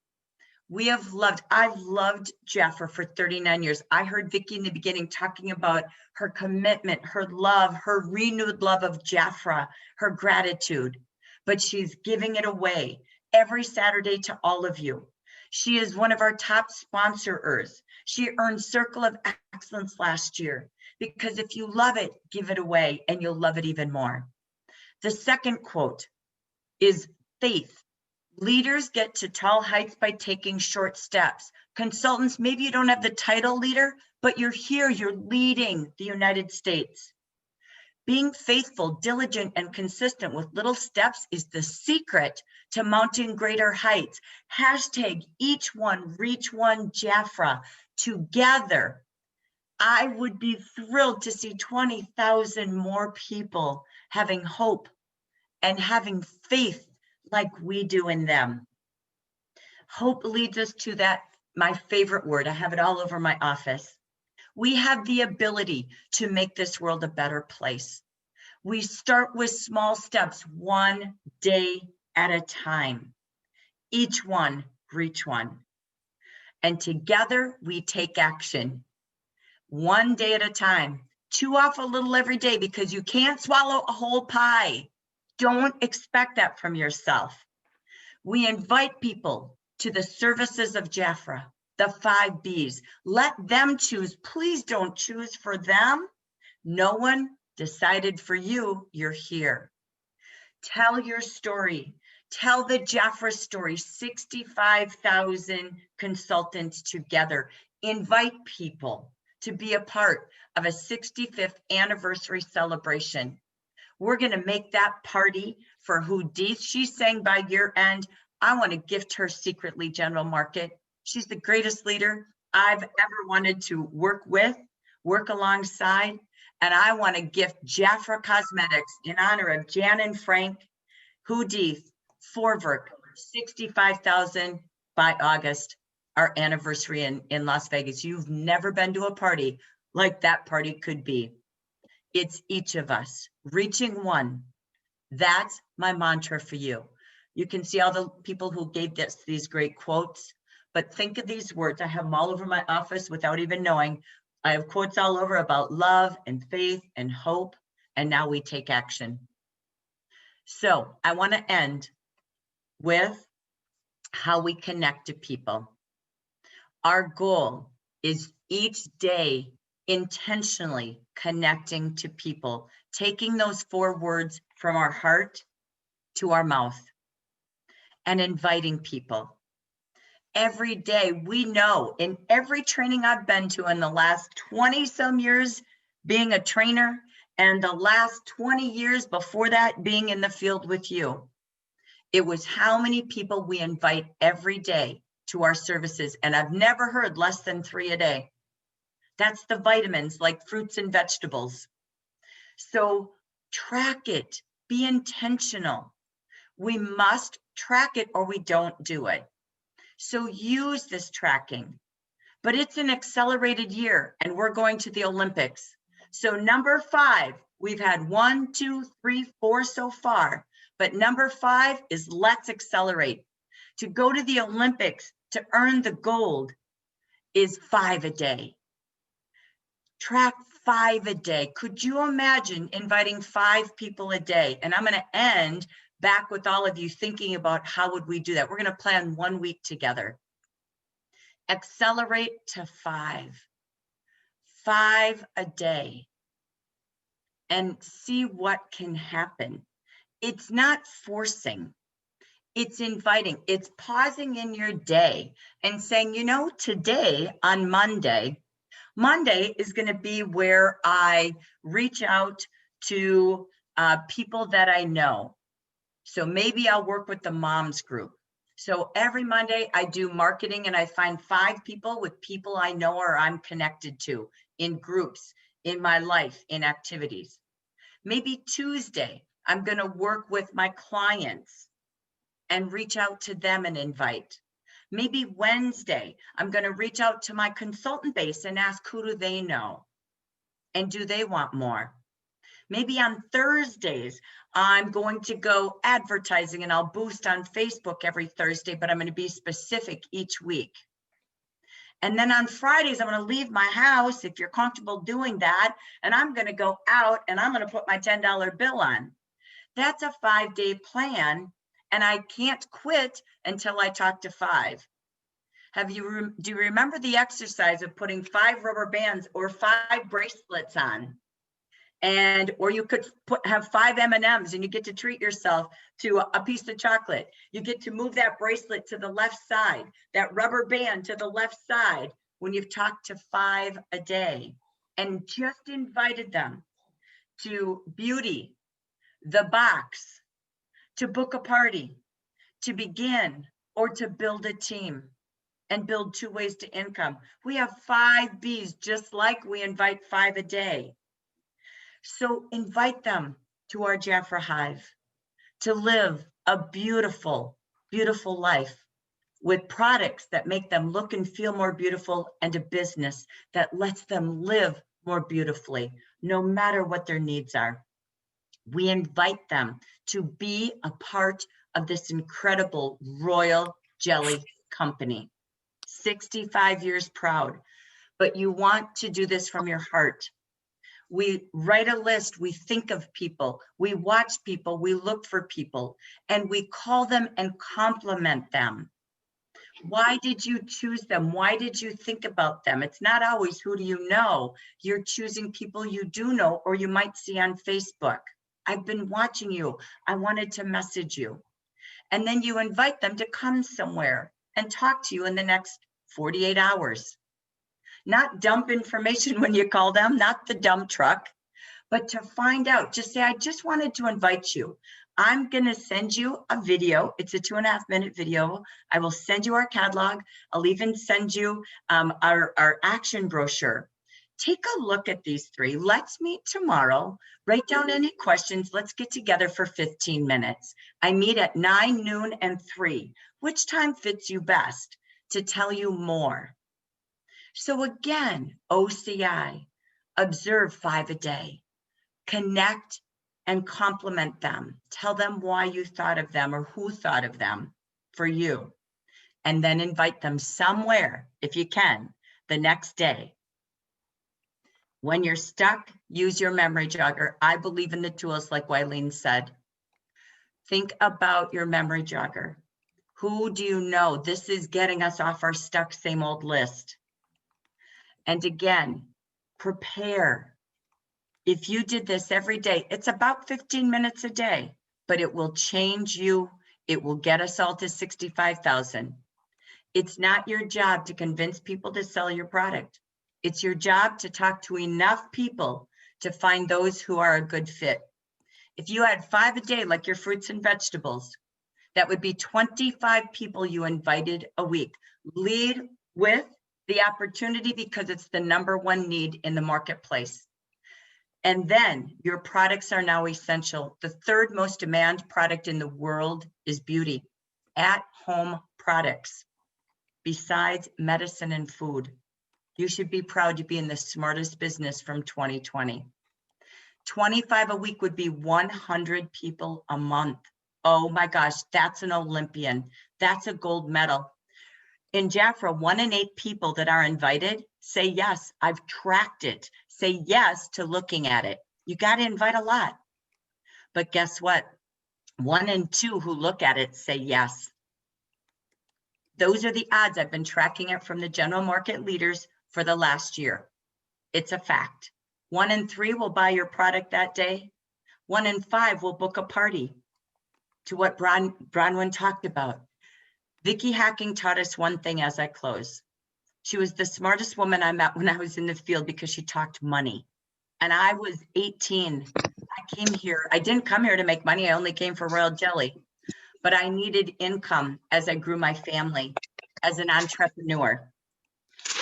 I've loved Jafra for 39 years. I heard Vickie in the beginning talking about her commitment, her love, her renewed love of Jafra, her gratitude, but she's giving it away every Saturday to all of you. She is one of our top sponsors. She earned Circle of Excellence last year because if you love it, give it away and you'll love it even more. The second quote is faith. Leaders get to tall heights by taking short steps. Consultants, maybe you don't have the title leader, but you're here, you're leading the United States. Being faithful, diligent, and consistent with little steps is the secret to mounting greater heights. Hashtag each one, reach one, Jafra. Together, I would be thrilled to see 20,000 more people having hope and having faith like we do in them. Hope leads us to that, my favorite word. I have it all over my office. We have the ability to make this world a better place. We start with small steps, one day at a time. Each one, reach one. And together we take action. One day at a time. Chew off a little every day because you can't swallow a whole pie. Don't expect that from yourself. We invite people to the services of Jafra, the 5 Bs. Let them choose. Please don't choose for them. No one decided for you. You're here. Tell your story. Tell the Jafra story. 65,000 consultants together. Invite people to be a part of a 65th anniversary celebration. We're going to make that party for Hudith. She's saying by year end, I want to gift her secretly general market. She's the greatest leader I've ever wanted to work with, work alongside. And I want to gift Jafra Cosmetics in honor of Jan and Frank, Hudith, Forwerk, 65,000 by August, our anniversary in Las Vegas. You've never been to a party like that party could be. It's each of us reaching one. That's my mantra for you. You can see all the people who gave these great quotes, but think of these words. I have them all over my office without even knowing. I have quotes all over about love and faith and hope, and now we take action. So I want to end with how we connect to people. Our goal is each day intentionally connecting to people, taking those 4 words from our heart to our mouth and inviting people. every day. We know in every training I've been to in the last 20 some years being a trainer, and the last 20 years before that being in the field with you, it was how many people we invite every day to our services. And I've never heard less than 3 a day. That's the vitamins like fruits and vegetables. So track it, be intentional. We must track it or we don't do it. So use this tracking, but it's an accelerated year and we're going to the Olympics. So number 5, we've had 1, 2, 3, 4 so far, but number 5 is let's accelerate. To go to the Olympics, to earn the gold is 5 a day. Track 5 a day. Could you imagine inviting 5 people a day? And I'm going to end back with all of you thinking about how would we do that. We're going to plan 1 week together. Accelerate to 5. 5 a day. And see what can happen. It's not forcing. It's inviting. It's pausing in your day and saying, you know, today on Monday is going to be where I reach out to people that I know. So maybe I'll work with the moms group. So every Monday I do marketing and I find 5 people with people I know or I'm connected to in groups, in my life, in activities. Maybe Tuesday, I'm going to work with my clients and reach out to them and invite. Maybe Wednesday, I'm going to reach out to my consultant base and ask who do they know and do they want more? Maybe on Thursdays, I'm going to go advertising and I'll boost on Facebook every Thursday, but I'm going to be specific each week. And then on Fridays, I'm going to leave my house if you're comfortable doing that. And I'm going to go out and I'm going to put my $10 bill on. That's a 5-day plan. And I can't quit until I talk to 5. Do you remember the exercise of putting 5 rubber bands or 5 bracelets on? Or you could have 5 M&Ms and you get to treat yourself to a piece of chocolate. You get to move that bracelet to the left side, that rubber band to the left side when you've talked to 5 a day and just invited them to beauty, the box, to book a party, to begin, or to build a team and build 2 ways to income. We have 5 Bs, just like we invite 5 a day. So invite them to our Jafra Hive to live a beautiful, beautiful life with products that make them look and feel more beautiful and a business that lets them live more beautifully, no matter what their needs are. We invite them to be a part of this incredible royal jelly company. 65 years proud, but you want to do this from your heart. We write a list, we think of people, we watch people, we look for people, and we call them and compliment them. Why did you choose them? Why did you think about them? It's not always who do you know. You're choosing people you do know or you might see on Facebook. I've been watching you. I wanted to message you. And then you invite them to come somewhere and talk to you in the next 48 hours. Not dump information when you call them, not the dump truck, but to find out, just say, I just wanted to invite you. I'm going to send you a video. It's a 2.5-minute video. I will send you our catalog. I'll even send you our action brochure. Take a look at these 3. Let's meet tomorrow. Write down any questions. Let's get together for 15 minutes. I meet at 9, noon, and 3. Which time fits you best to tell you more? So again, OCI, observe 5 a day, connect and compliment them. Tell them why you thought of them or who thought of them for you. And then invite them somewhere, if you can, the next day. When you're stuck, use your memory jogger. I believe in the tools like Wileen said. Think about your memory jogger. Who do you know? This is getting us off our stuck same old list. And again, prepare. If you did this every day, it's about 15 minutes a day, but it will change you. It will get us all to 65,000. It's not your job to convince people to sell your product. It's your job to talk to enough people to find those who are a good fit. If you had 5 a day, like your fruits and vegetables, that would be 25 people you invited a week. Lead with the opportunity because it's the #1 need in the marketplace. And then your products are now essential. The 3rd most demand product in the world is beauty, at-home products, besides medicine and food. You should be proud to be in the smartest business from 2020. 25 a week would be 100 people a month. Oh my gosh, that's an Olympian. That's a gold medal. In Jafra, 1 in 8 people that are invited say yes. I've tracked it. Say yes to looking at it. You got to invite a lot. But guess what? 1 in 2 who look at it say yes. Those are the odds. I've been tracking it from the general market leaders for the last year. It's a fact. 1 in 3 will buy your product that day. 1 in 5 will book a party. To what Bronwyn talked about. Vickie Hacking taught us one thing as I close. She was the smartest woman I met when I was in the field because she talked money. And I was 18. I came here. I didn't come here to make money. I only came for royal jelly. But I needed income as I grew my family as an entrepreneur.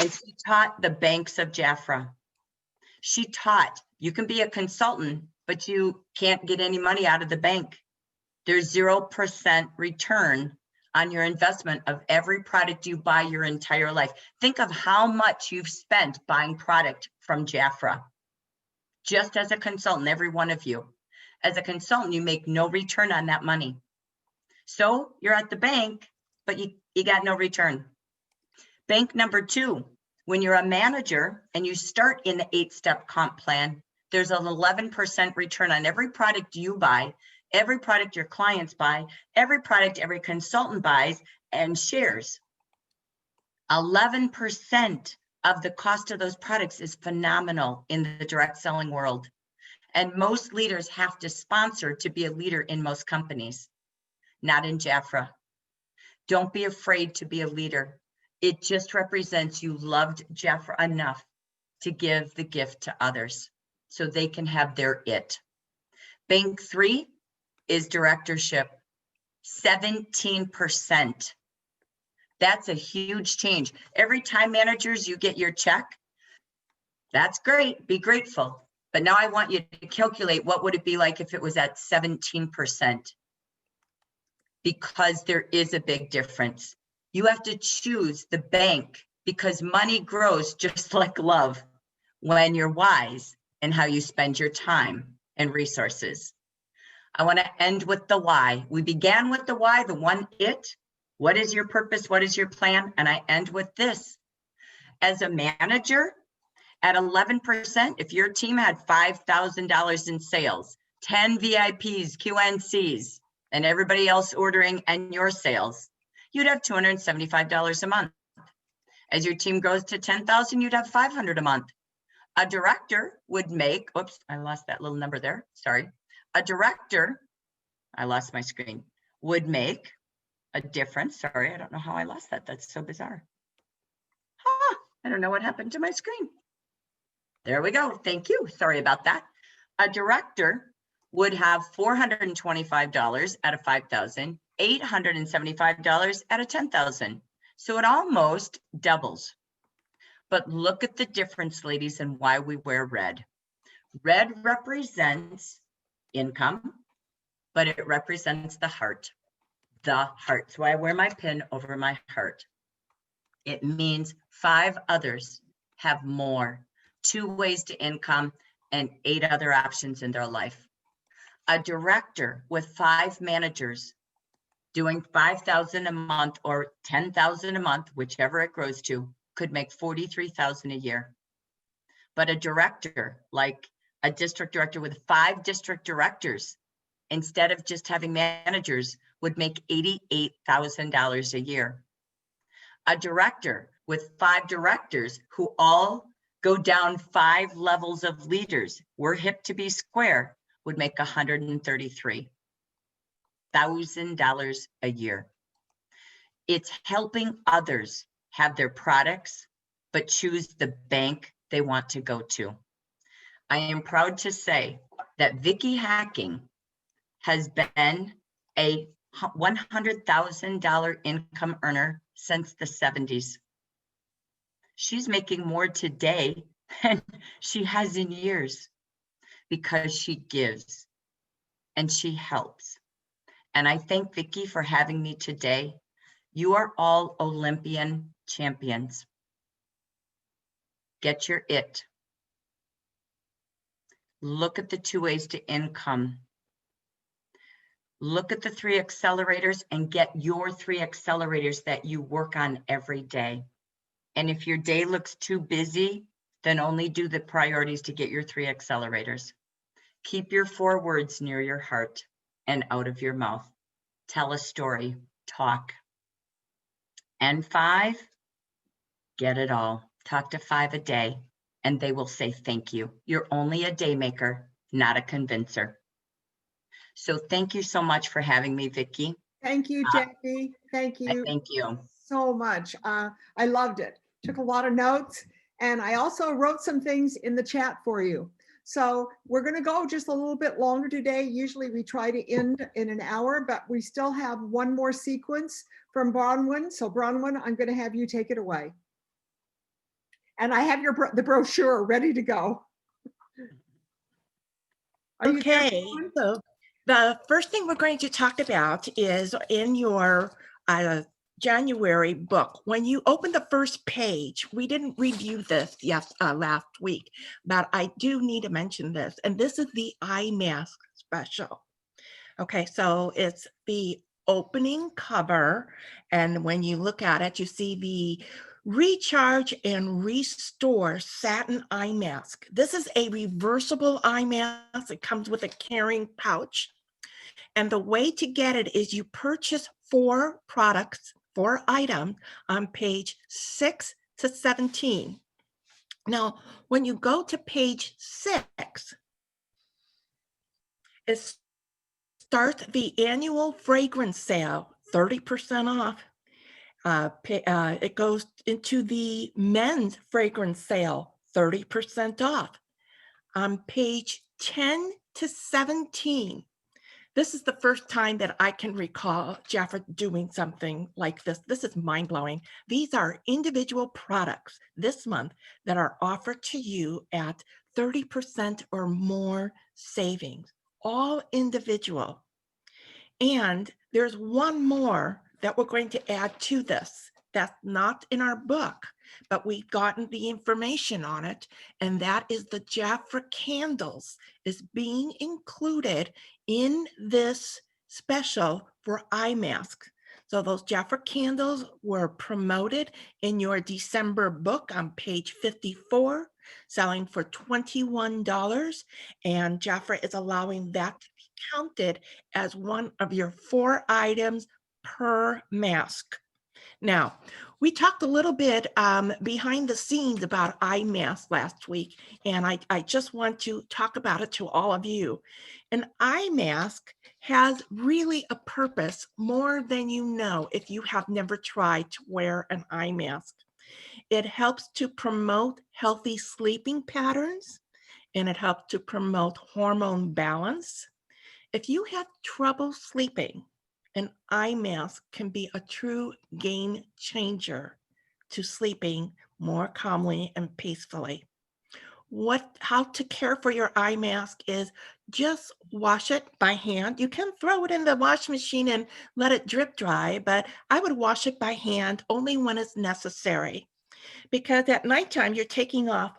And she taught the banks of Jafra. She taught you can be a consultant, but you can't get any money out of the bank. There's 0% return on your investment of every product you buy your entire life. Think of how much you've spent buying product from Jafra. Just as a consultant, every one of you. As a consultant, you make no return on that money. So you're at the bank, but you got no return. Bank number 2, when you're a manager and you start in the 8-step comp plan, there's an 11% return on every product you buy, every product your clients buy, every product every consultant buys and shares. 11% of the cost of those products is phenomenal in the direct selling world. And most leaders have to sponsor to be a leader in most companies, not in Jafra. Don't be afraid to be a leader. It just represents you loved Jafra enough to give the gift to others so they can have their it. Bank 3 is directorship, 17%. That's a huge change. Every time managers, you get your check. That's great, be grateful. But now I want you to calculate what would it be like if it was at 17%? Because there is a big difference. You have to choose the bank because money grows just like love when you're wise in how you spend your time and resources. I want to end with the why. We began with the why, the one it. What is your purpose? What is your plan? And I end with this. As a manager, at 11%, if your team had $5,000 in sales, 10 VIPs, QNCs, and everybody else ordering and your sales, you'd have $275 a month. As your team grows to 10,000, you'd have $500 a month. A director would make, oops, I lost that little number there, sorry. A director, I lost my screen, would make a difference. Sorry, I don't know how I lost that. That's so bizarre. I don't know what happened to my screen. There we go. Thank you. Sorry about that. A director would have $425 out of 5,000, $875 out of 10,000. So it almost doubles. But look at the difference, ladies, and why we wear red. Red represents income, but it represents the heart. The heart. So I wear my pin over my heart. It means 5 others have more, 2 ways to income, and 8 other options in their life. A director with 5 managers doing 5,000 a month or 10,000 a month, whichever it grows to, could make 43,000 a year. But a director, like a district director with 5 district directors, instead of just having managers, would make $88,000 a year. A director with 5 directors who all go down 5 levels of leaders, we're hip to be square, would make $133,000 a year. It's helping others have their products, but choose the bank they want to go to. I am proud to say that Vickie Hacking has been a $100,000 income earner since the 70s. She's making more today than she has in years because she gives and she helps. And I thank Vickie for having me today. You are all Olympian champions. Get your it. Look at the 2 ways to income. Look at the 3 accelerators and get your 3 accelerators that you work on every day. And if your day looks too busy, then only do the priorities to get your 3 accelerators. Keep your 4 words near your heart and out of your mouth. Tell a story, talk. And 5, get it all. Talk to 5 a day and they will say thank you. You're only a day maker, not a convincer. So thank you so much for having me, Vickie. Thank you, Jackie. Thank you Thank you. so much. I loved it. Took a lot of notes, and I also wrote some things in the chat for you. So we're going to go just a little bit longer today. Usually we try to end in an hour, but we still have one more sequence from Bronwyn. So Bronwyn, I'm going to have you take it away. And I have the brochure ready to go. Are you there, Okay, Bronwyn? so the first thing we're going to talk about is in your January book. When you open the first page, we didn't review this last week, but I do need to mention this. And this is the eye mask special. Okay, so it's the opening cover. And when you look at it, you see the Recharge and Restore Satin Eye Mask. This is a reversible eye mask. It comes with a carrying pouch. And the way to get it is you purchase 4 products, 4 items on page 6 to 17. Now, when you go to page 6, it starts the annual fragrance sale, 30% off. It goes into the men's fragrance sale, 30% off. On page 10 to 17, this is the first time that I can recall Jafra doing something like this. This is mind-blowing. These are individual products this month that are offered to you at 30% or more savings, all individual. And there's one more that we're going to add to this. That's not in our book, but we've gotten the information on it. And that is the Jafra candles is being included in this special for eye masks. So those Jafra candles were promoted in your December book on page 54, selling for $21. And Jafra is allowing that to be counted as one of your 4 items per mask. Now, we talked a little bit behind the scenes about eye masks last week, and I just want to talk about it to all of you. An eye mask has really a purpose more than you know if you have never tried to wear an eye mask. It helps to promote healthy sleeping patterns, and it helps to promote hormone balance. If you have trouble sleeping, an eye mask can be a true game changer to sleeping more calmly and peacefully. How to care for your eye mask is just wash it by hand. You can throw it in the wash machine and let it drip dry, but I would wash it by hand only when it's necessary. Because at nighttime, you're taking off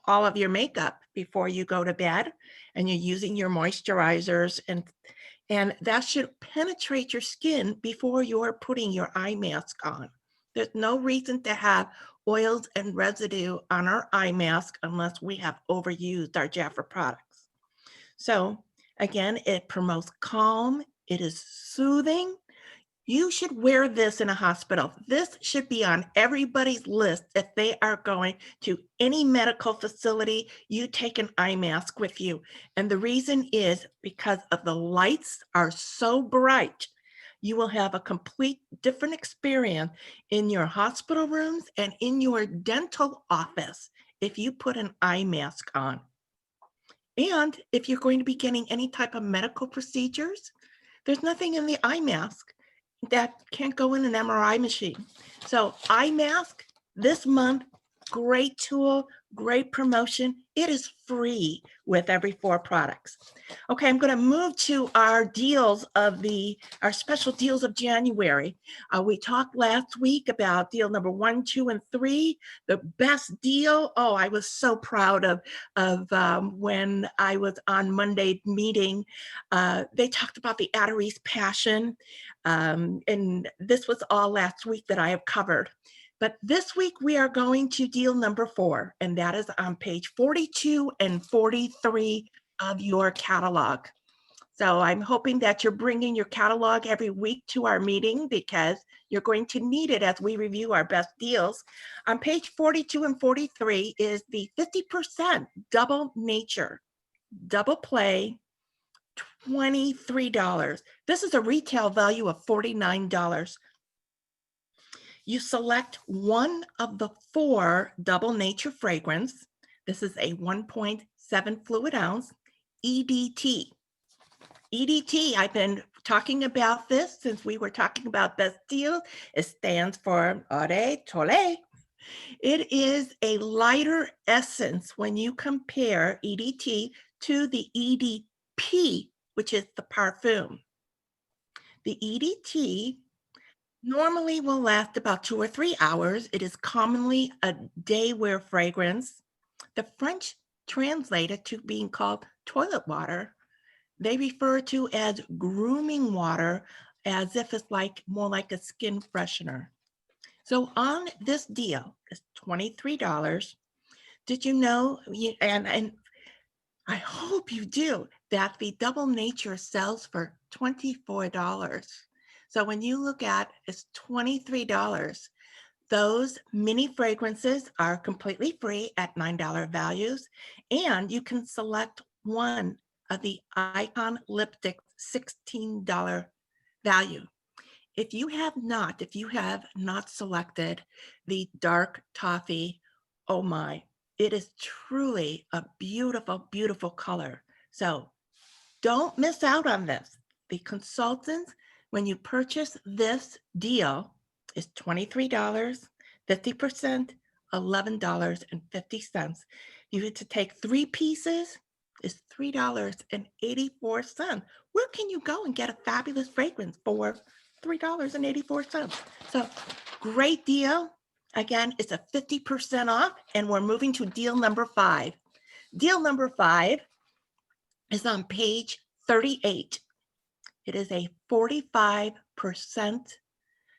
all of your makeup before you go to bed, and you're using your moisturizers, and that should penetrate your skin before you're putting your eye mask on. There's no reason to have oils and residue on our eye mask unless we have overused our Jafra products. So again, it promotes calm, it is soothing. You should wear this in a hospital. This should be on everybody's list. If they are going to any medical facility, you take an eye mask with you. And the reason is because of the lights are so bright You will have a complete different experience in your hospital rooms and in your dental office if you put an eye mask on. And if you're going to be getting any type of medical procedures, there's nothing in the eye mask that can't go in an MRI machine. So eye mask this month, great tool, great promotion. It is free with every 4 products. Okay, I'm going to move to our deals of our special deals of January. We talked last week about deal number 1, 2, and 3. The best deal. Oh, I was so proud of when I was on Monday meeting. They talked about the Atterese Passion, and this was all last week that I have covered. But this week we are going to deal number 4, and that is on page 42 and 43 of your catalog. So I'm hoping that you're bringing your catalog every week to our meeting because you're going to need it as we review our best deals. On page 42 and 43 is the 50% double nature, double play, $23. This is a retail value of $49. You select one of the 4 double nature fragrance. This is a 1.7 fluid ounce EDT. EDT, I've been talking about this since we were talking about best deals. It stands for Eau de Toilette. It is a lighter essence when you compare EDT to the EDP, which is the parfum. The EDT normally will last about 2 or 3 hours. It is commonly a day wear fragrance. The French translate it to being called toilet water. They refer to as grooming water as if it's more like a skin freshener. So on this deal, it's $23. Did you know, and I hope you do, that the double nature sells for $24. So when you look at it's $23, those mini fragrances are completely free at $9 values, and you can select one of the Icon lipstick $16 value. If you have not selected the dark toffee, oh my, it is truly a beautiful, beautiful color. So don't miss out on this. The consultants, when you purchase this deal, is $23, 50%, $11.50. You get to take 3 pieces, is $3.84. Where can you go and get a fabulous fragrance for $3.84? So great deal. Again, it's a 50% off, and we're moving to deal number 5. Deal number 5 is on page 38. It is a 45%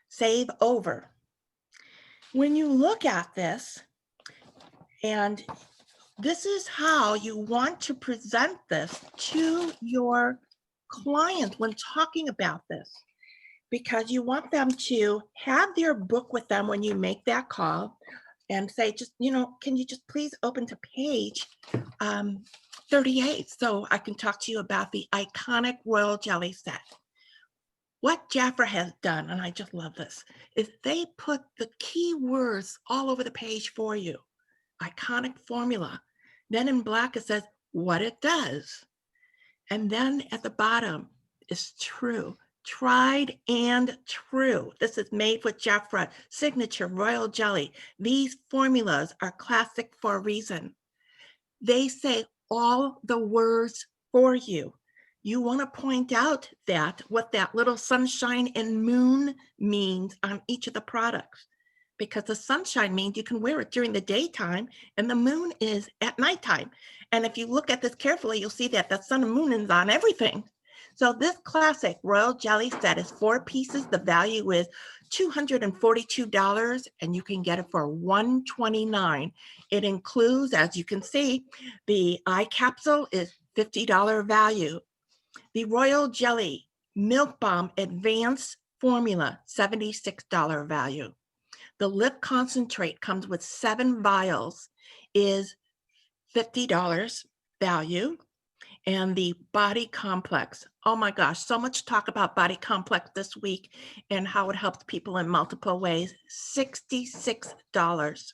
save over. When you look at this, and this is how you want to present this to your client when talking about this, because you want them to have their book with them when you make that call and say, just, can you just please open to page 38 so I can talk to you about the iconic royal jelly set. What Jafra has done, and I just love this, is they put the key words all over the page for you. Iconic formula. Then in black, it says what it does. And then at the bottom is true. Tried and true. This is made with Jafra, signature royal jelly. These formulas are classic for a reason. They say all the words for you. You want to point out that what that little sunshine and moon means on each of the products, because the sunshine means you can wear it during the daytime and the moon is at nighttime. And if you look at this carefully, you'll see that the sun and moon is on everything. So this classic royal jelly set is 4 pieces. The value is $242, and you can get it for $129. It includes, as you can see, the eye capsule is $50 value. The royal jelly milk balm advanced formula, $76 value. The lip concentrate comes with 7 vials, is $50 value. and the body complex. Oh my gosh, so much talk about body complex this week and how it helps people in multiple ways. $66.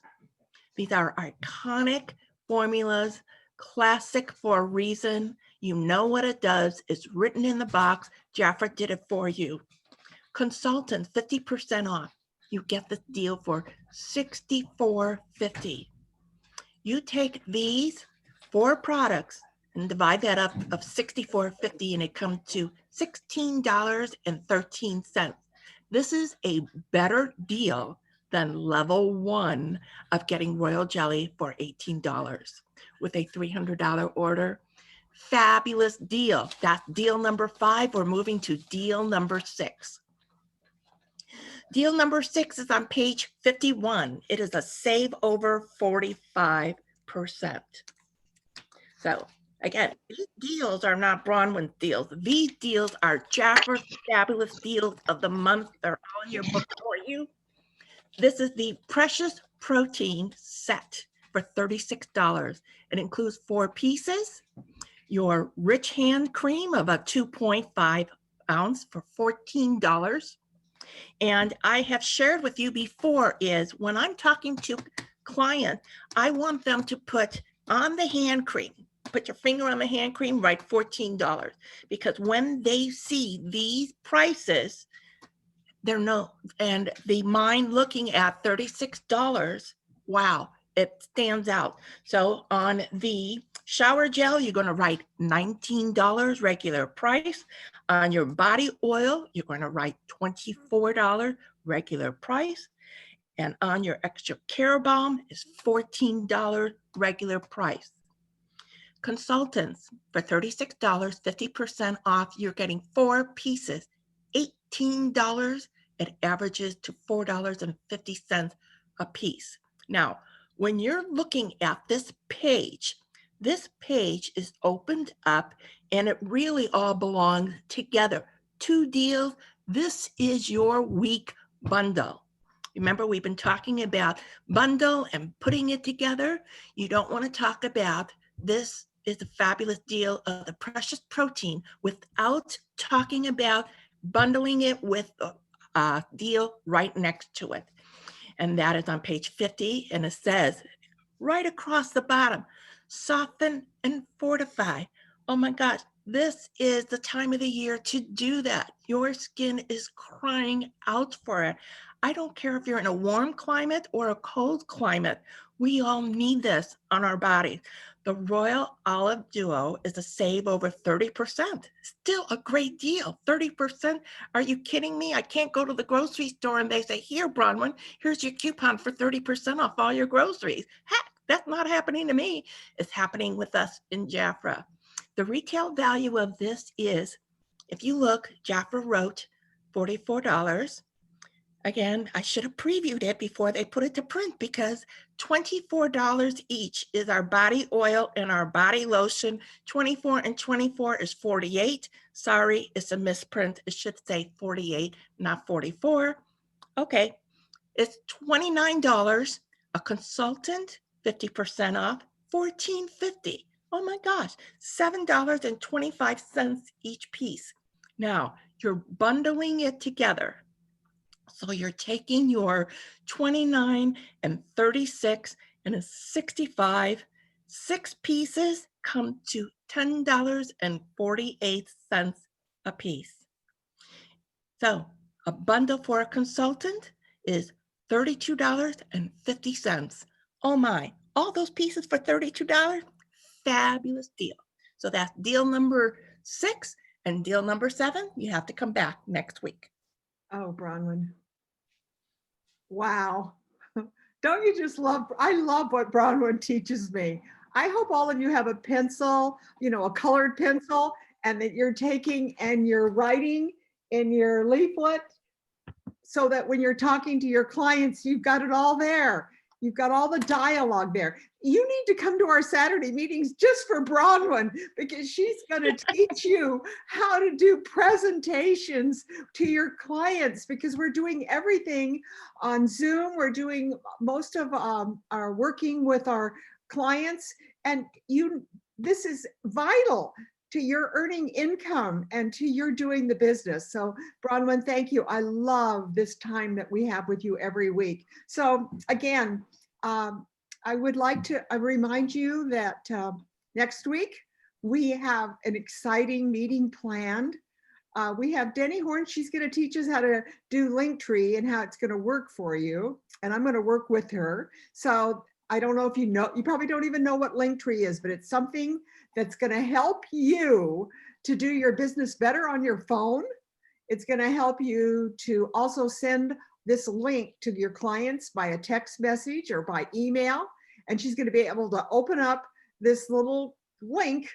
These are iconic formulas, classic for a reason. You know what it does. It's written in the box. Jafra did it for you. Consultants, 50% off. You get this deal for $64.50. You take these 4 products and divide that up of $64.50 and it comes to $16.13. This is a better deal than level 1 of getting royal jelly for $18 with a $300 order. Fabulous deal. That's deal number 5. We're moving to deal number 6. Deal number 6 is on page 51. It is a save over 45%. So again, these deals are not Bronwyn deals. These deals are Jafra's fabulous deals of the month. They're all in your book for you. This is the Precious Protein set for $36. It includes 4 pieces, your rich hand cream of a 2.5 ounce for $14. And I have shared with you before is when I'm talking to clients, I want them to put on the hand cream, put your finger on the hand cream, write $14. Because when they see these prices, they're no, and the mind looking at $36, wow, it stands out. So on the shower gel, you're going to write $19 regular price. On your body oil, you're going to write $24 regular price. And on your extra care balm is $14 regular price. Consultants for $36, 50% off, you're getting 4 pieces, $18. It averages to $4.50 a piece. Now, when you're looking at this page is opened up and it really all belongs together. 2 deals. This is your week bundle. Remember, we've been talking about bundle and putting it together. You don't want to talk about this is a fabulous deal of the Precious Protein without talking about bundling it with a deal right next to it. And that is on page 50. And it says right across the bottom, soften and fortify. Oh my gosh, this is the time of the year to do that. Your skin is crying out for it. I don't care if you're in a warm climate or a cold climate. We all need this on our bodies. The Royal Olive Duo is a save over 30%. Still a great deal, 30%. Are you kidding me? I can't go to the grocery store and they say, here, Bronwyn, here's your coupon for 30% off all your groceries. Heck, that's not happening to me. It's happening with us in Jafra. The retail value of this is, if you look, Jafra wrote $44. Again, I should have previewed it before they put it to print because $24 each is our body oil and our body lotion. 24 and 24 is 48. Sorry, it's a misprint. It should say 48, not 44. Okay, it's $29. A consultant, 50% off, $14.50. Oh my gosh, $7.25 each piece. Now, you're bundling it together. So you're taking your 29 and 36 and a 65, 6 pieces come to $10.48 a piece. So a bundle for a consultant is $32.50. Oh my, all those pieces for $32? Fabulous deal. So that's deal number 6 and deal number 7. You have to come back next week. Oh, Bronwyn. Wow. Don't you just love, I love what Bronwyn teaches me. I hope all of you have a pencil, a colored pencil, and that you're taking and you're writing in your leaflet so that when you're talking to your clients, you've got it all there. You've got all the dialogue there. You need to come to our Saturday meetings just for Bronwyn because she's going to teach you how to do presentations to your clients because we're doing everything on Zoom. We're doing most of our working with our clients, and this is vital to your earning income and to your doing the business. So Bronwyn, thank you. I love this time that we have with you every week. So again, I would like to remind you that next week we have an exciting meeting planned. We have Denny Horn. She's going to teach us how to do Linktree and how it's going to work for you. And I'm going to work with her. So I don't know if you know, you probably don't even know what Linktree is, but it's something that's going to help you to do your business better on your phone. It's going to help you to also send this link to your clients by a text message or by email. And she's going to be able to open up this little link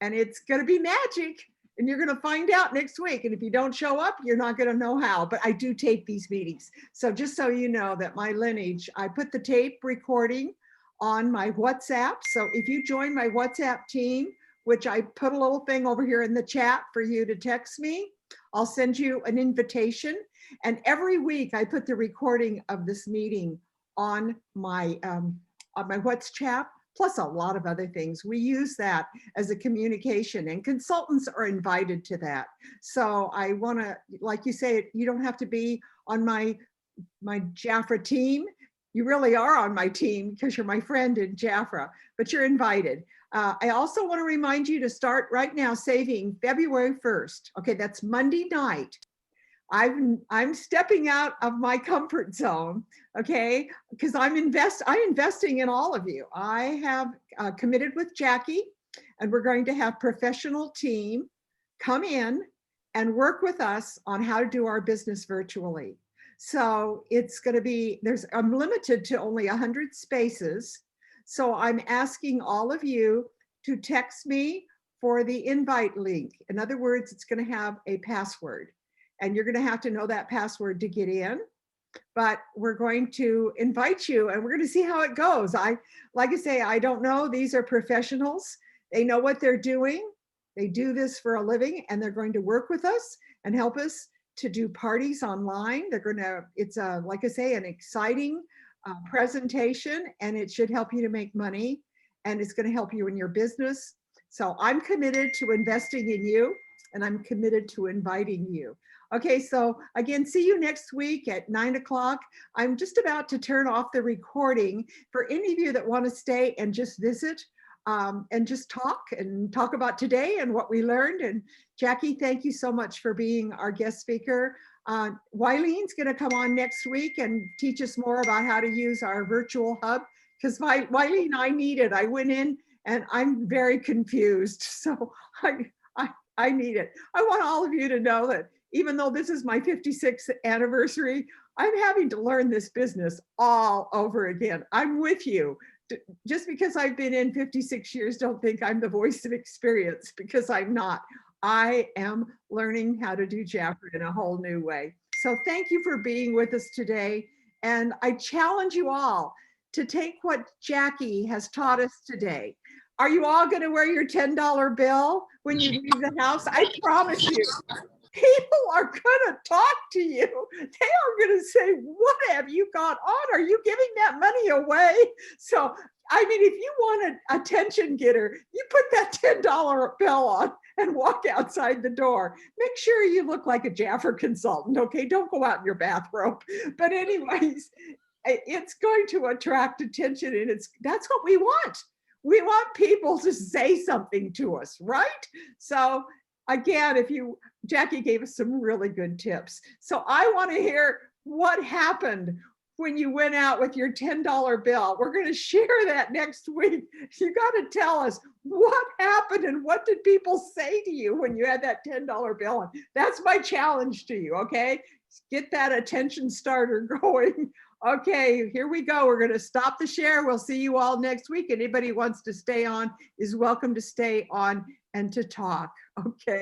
and it's going to be magic. And you're going to find out next week. And if you don't show up, you're not going to know how. But I do tape these meetings. So just so you know that my lineage, I put the tape recording on my WhatsApp. So if you join my WhatsApp team, which I put a little thing over here in the chat for you to text me, I'll send you an invitation. And every week I put the recording of this meeting on my WhatsApp, plus a lot of other things. We use that as a communication and consultants are invited to that. So I wanna, like you say, you don't have to be on my Jafra team. You really are on my team because you're my friend in Jafra, but you're invited. I also wanna remind you to start right now saving February 1st. Okay, that's Monday night. I'm stepping out of my comfort zone, okay? Because I'm investing in all of you. I have committed with Jackie, and we're going to have professional team come in and work with us on how to do our business virtually. So it's going to be, I'm limited to only 100 spaces. So I'm asking all of you to text me for the invite link. In other words, it's going to have a password. And you're going to have to know that password to get in, but we're going to invite you and we're going to see how it goes. Like I say, I don't know. These are professionals. They know what they're doing. They do this for a living and they're going to work with us and help us to do parties online. They're going to, it's like I say, an exciting presentation and it should help you to make money and it's going to help you in your business. So I'm committed to investing in you and I'm committed to inviting you. Okay, so again, see you next week at 9 o'clock. I'm just about to turn off the recording for any of you that want to stay and just visit and just talk about today and what we learned. And Jackie, thank you so much for being our guest speaker. Wylene's going to come on next week and teach us more about how to use our virtual hub because Wylene, I need it. I went in and I'm very confused. So I need it. I want all of you to know that even though this is my 56th anniversary, I'm having to learn this business all over again. I'm with you. Just because I've been in 56 years, don't think I'm the voice of experience because I'm not. I am learning how to do Jafra in a whole new way. So thank you for being with us today. And I challenge you all to take what Jackie has taught us today. Are you all going to wear your $10 bill when you leave the house? I promise you. People are going to talk to you. They are going to say, what have you got on? Are you giving that money away? So, I mean, if you want an attention getter, you put that $10 bill on and walk outside the door. Make sure you look like a Jafra consultant, okay? Don't go out in your bathrobe. But anyways, it's going to attract attention and that's what we want. We want people to say something to us, right? So again, Jackie gave us some really good tips. So I want to hear what happened when you went out with your $10 bill. We're going to share that next week. You got to tell us what happened and what did people say to you when you had that $10 bill on. That's my challenge to you, okay? Get that attention starter going. Okay, here we go. We're going to stop the share. We'll see you all next week. Anybody who wants to stay on is welcome to stay on and to talk, okay?